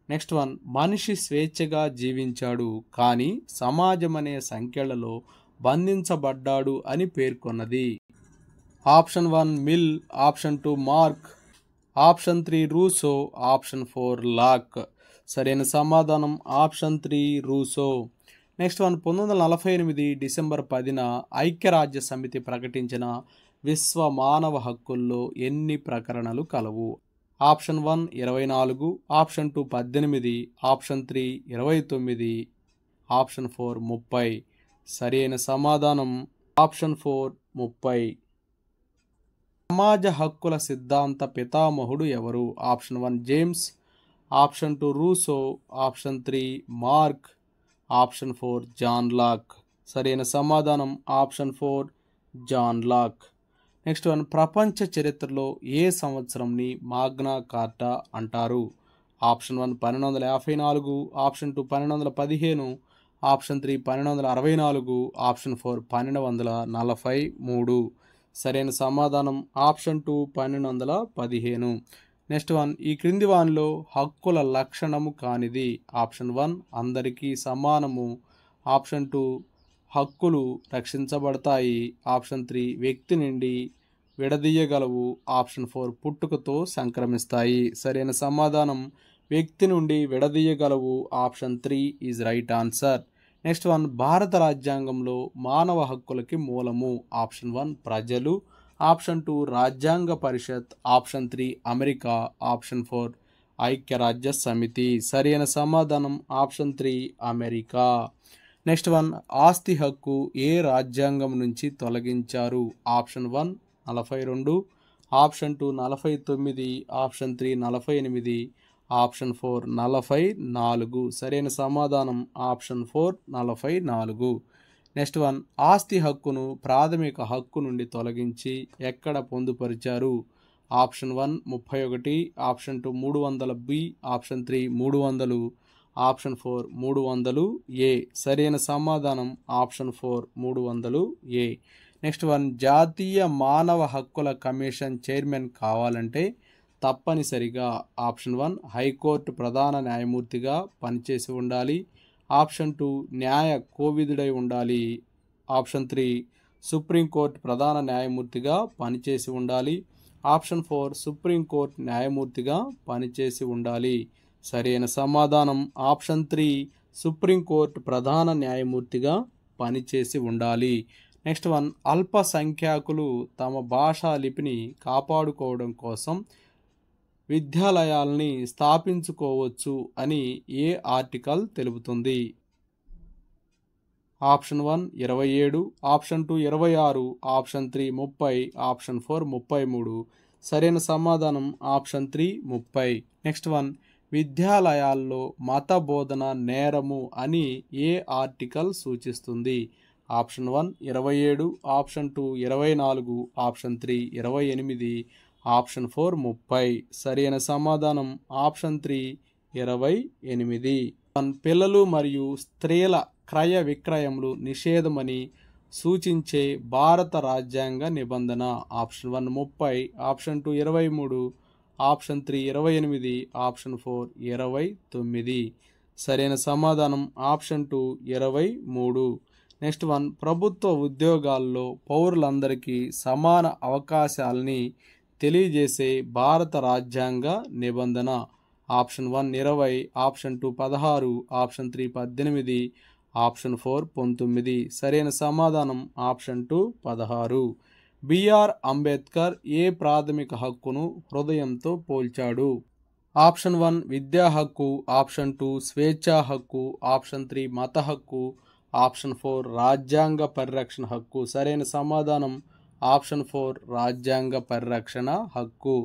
నెక్స్ట్ వన్, మనిషి స్వేచ్ఛగా జీవించాడు కానీ సమాజం అనే సంఖ్యలలో బంధించబడ్డాడు అని పేర్కొన్నది. Option 1 Mill, option 2 Marx, option 3 Rousseau, option 4 Locke. సరైన సమాధానం option 3 Rousseau. Next one, 1948 December 10న ఐక్యరాజ్య సమితి ప్రకటించిన విశ్వ మానవ హక్కుల్లో ఎన్ని ప్రకరణలు కలవు? Option 1 24, option 2 18, option 3 29, option 4 30. సరైన సమాధానం ఆప్షన్ 4 30. సమాజ హక్కుల సిద్ధాంత పితామహుడు ఎవరు? Option 1 James, option 2 Rousseau, option 3 Mark, option 4 John Locke. సరైన సమాధానం option 4 John Locke. Next one, ప్రపంచ చరిత్రలో ఏ సంవత్సరంని మాగ్నా కార్టా అంటారు? Option 1 1254, option 2 1215, option 3 1264, option 4 1243. సరైన సమాధానం ఆప్షన్ 2 1215. నెక్స్ట్ వన్, ఈ క్రింది వానిలో హక్కుల లక్షణము కానిది? ఆప్షన్ 1 అందరికీ సమానము, ఆప్షన్ 2 హక్కులు రక్షించబడతాయి, ఆప్షన్ 3 వ్యక్తి నుండి విడదీయగలవు, ఆప్షన్ 4 పుట్టుకతో సంక్రమిస్తాయి. సరైన సమాధానం వ్యక్తి నుండి విడదీయగలవు, option 3 is right answer. Next one, భారత రాజ్యాంగంలో మానవ హక్కులకి మూలము? ఆప్షన్ 1 ప్రజలు, ఆప్షన్ 2 రాజ్యాంగ పరిషత్, ఆప్షన్ 3 అమెరికా, ఆప్షన్ 4 ఐక్యరాజ్య సమితి. సరైన సమాధానం ఆప్షన్ 3 అమెరికా. నెక్స్ట్ వన్, ఆస్తి హక్కు ఏ రాజ్యాంగం నుంచి తొలగించారు? Option 1 42, option 2 49, option 3 48, option 4 44. సరైన సమాధానం ఆప్షన్ 4 44. నెక్స్ట్ వన్, ఆస్తి హక్కును ప్రాథమిక హక్కు నుండి తొలగించి ఎక్కడ పొందుపరిచారు? Option 1 31, option 2 300B, option 3 300, option 4 300A. సరైన సమాధానం ఆప్షన్ 4 300A. నెక్స్ట్ వన్, జాతీయ మానవ హక్కుల కమిషన్ చైర్మన్ కావాలంటే తప్పనిసరిగా ఆప్షన్ 1 హైకోర్టు ప్రధాన న్యాయమూర్తిగా పనిచేసి ఉండాలి, ఆప్షన్ 2 న్యాయ కోవిదుడై ఉండాలి, ఆప్షన్ 3 సుప్రీంకోర్టు ప్రధాన న్యాయమూర్తిగా పనిచేసి ఉండాలి, ఆప్షన్ 4 సుప్రీంకోర్టు న్యాయమూర్తిగా పనిచేసి ఉండాలి. సరైన సమాధానం ఆప్షన్ 3 సుప్రీంకోర్టు ప్రధాన న్యాయమూర్తిగా పనిచేసి ఉండాలి. నెక్స్ట్ వన్, అల్పసంఖ్యాకులు తమ భాషా లిపిని కాపాడుకోవడం కోసం విద్యాలయాల్ని స్థాపించుకోవచ్చు అని ఏ ఆర్టికల్ తెలుపుతుంది? Option 1 27, option 2 26, option 3 30, option 4 33. సరైన సమాధానం ఆప్షన్ 3 30. నెక్స్ట్ వన్, విద్యాలయాల్లో మత బోధన నేరము అని ఏ ఆర్టికల్ సూచిస్తుంది? Option 1 27, option 2 24, option 3 28, option 4 30. సరైన సమాధానం ఆప్షన్ 3 28. పిల్లలు మరియు స్త్రీల క్రయ విక్రయములు నిషేధమని సూచించే భారత రాజ్యాంగ నిబంధన? Option 1 30, option 2 23, option 3 28, option 4 29. సరైన సమాధానం ఆప్షన్ 2 23. నెక్స్ట్ వన్, ప్రభుత్వ ఉద్యోగాల్లో పౌరులందరికీ సమాన అవకాశాలని తెలియజేసే భారత రాజ్యాంగ నిబంధన. Option 1 20, option 2 16, option 3 18, option 4 19. సరైన సమాధానం ఆప్షన్ 2 16. బిఆర్ అంబేద్కర్ ఏ ప్రాథమిక హక్కును హృదయంతో పోల్చాడు? ఆప్షన్ 1 విద్యా హక్కు, ఆప్షన్ 2 స్వేచ్ఛా హక్కు, ఆప్షన్ 3 మత హక్కు, ఆప్షన్ 4 రాజ్యాంగ పరిరక్షణ హక్కు. సరైన సమాధానం ఆప్షన్ 4 రాజ్యాంగ పరిరక్షణ హక్కు.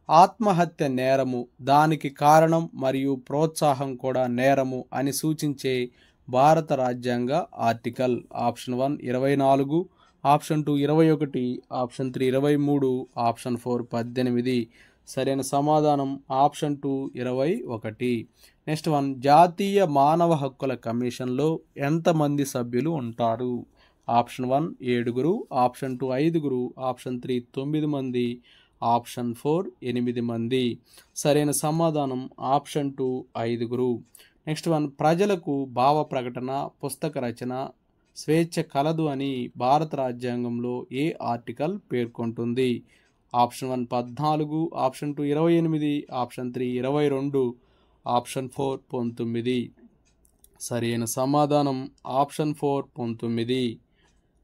ఆత్మహత్య నేరము, దానికి కారణం మరియు ప్రోత్సాహం కూడా నేరము అని సూచించే భారత రాజ్యాంగ article. Option 1 24, option 2 21, option 3 23, option 4 18. సరైన సమాధానం ఆప్షన్ 2 21. నెక్స్ట్ వన్, జాతీయ మానవ హక్కుల కమిషన్లో ఎంతమంది సభ్యులు ఉంటారు? ఆప్షన్ 1 7, ఆప్షన్ 2 5, ఆప్షన్ 3 9 మంది, ఆప్షన్ 4 8 మంది. సరైన సమాధానం ఆప్షన్ 2 5. నెక్స్ట్ వన్, ప్రజలకు భావ ప్రకటన, పుస్తక రచన స్వేచ్ఛ కలదు అని భారత రాజ్యాంగంలో ఏ ఆర్టికల్ పేర్కొంటుంది? Option 1 14, option 2 28, option 3 22, option 4 19. సరైన సమాధానం ఆప్షన్ 4 19.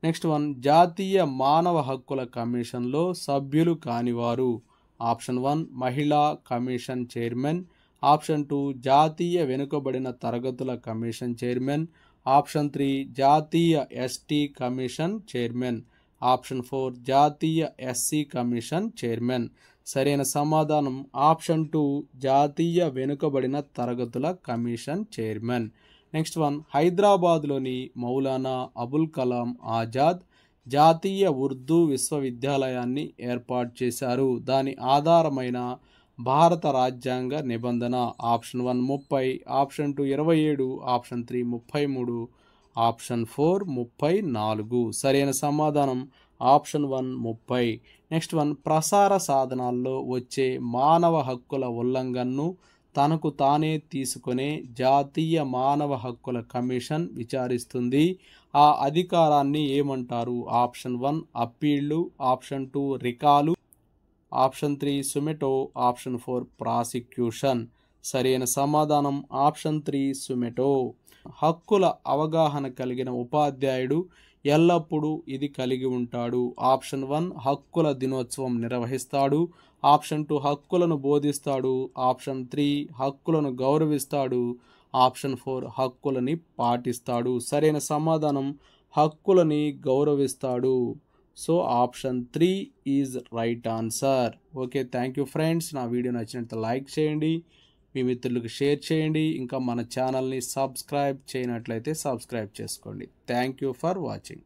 నెక్స్ట్ వన్, జాతీయ మానవ హక్కుల కమిషన్లో సభ్యులు కానివారు. ఆప్షన్ 1 మహిళా కమిషన్ చైర్మన్, ఆప్షన్ 2 జాతీయ వెనుకబడిన తరగతుల కమిషన్ చైర్మన్, ఆప్షన్ 3 జాతీయ ఎస్టీ కమిషన్ చైర్మన్, ఆప్షన్ 4 జాతీయ ఎస్సీ కమిషన్ చైర్మన్. సరైన సమాధానం ఆప్షన్ 2 జాతీయ వెనుకబడిన తరగతుల కమిషన్ చైర్మన్. నెక్స్ట్ వన్, హైదరాబాద్లోని మౌలానా అబుల్ కలాం ఆజాద్ జాతీయ ఉర్దూ విశ్వవిద్యాలయాన్ని ఏర్పాటు చేశారు. దాని ఆధారమైన భారత రాజ్యాంగ నిబంధన. Option 1 30, option 2 27, option 3 33, option 4 34. సరైన సమాధానం ఆప్షన్ 1 30. నెక్స్ట్ వన్, ప్రసార సాధనాల్లో వచ్చే మానవ హక్కుల ఉల్లంఘనను తనకు తానే తీసుకునే జాతీయ మానవ హక్కుల కమిషన్ విచారిస్తుంది. ఆ అధికారాన్ని ఏమంటారు? ఆప్షన్ 1 అప్పీళ్లు, ఆప్షన్ 2 రికాలు, ఆప్షన్ 3 సుమెటో, ఆప్షన్ 4 ప్రాసిక్యూషన్. సరైన సమాధానం ఆప్షన్ 3 సుమెటో. హక్కుల అవగాహన కలిగిన ఉపాధ్యాయుడు ఎల్లప్పుడూ ఇది కలిగి ఉంటాడు. ఆప్షన్ 1 హక్కుల దినోత్సవం నిర్వహిస్తాడు, ఆప్షన్ 2 హక్కులను బోధిస్తాడు, ఆప్షన్ 3 హక్కులను గౌరవిస్తాడు, ఆప్షన్ 4 హక్కులని పాటిస్తాడు. సరైన సమాధానం హక్కులని గౌరవిస్తాడు. So option 3 is right answer. Okay, thank you friends. నా వీడియో నచ్చినట్లయితే లైక్ చేయండి, మీ మిత్రులకు షేర్ చేయండి, ఇంకా మన ఛానల్ని సబ్స్క్రైబ్ చేయనట్లయితే సబ్స్క్రైబ్ చేసుకోండి. Thank you for watching.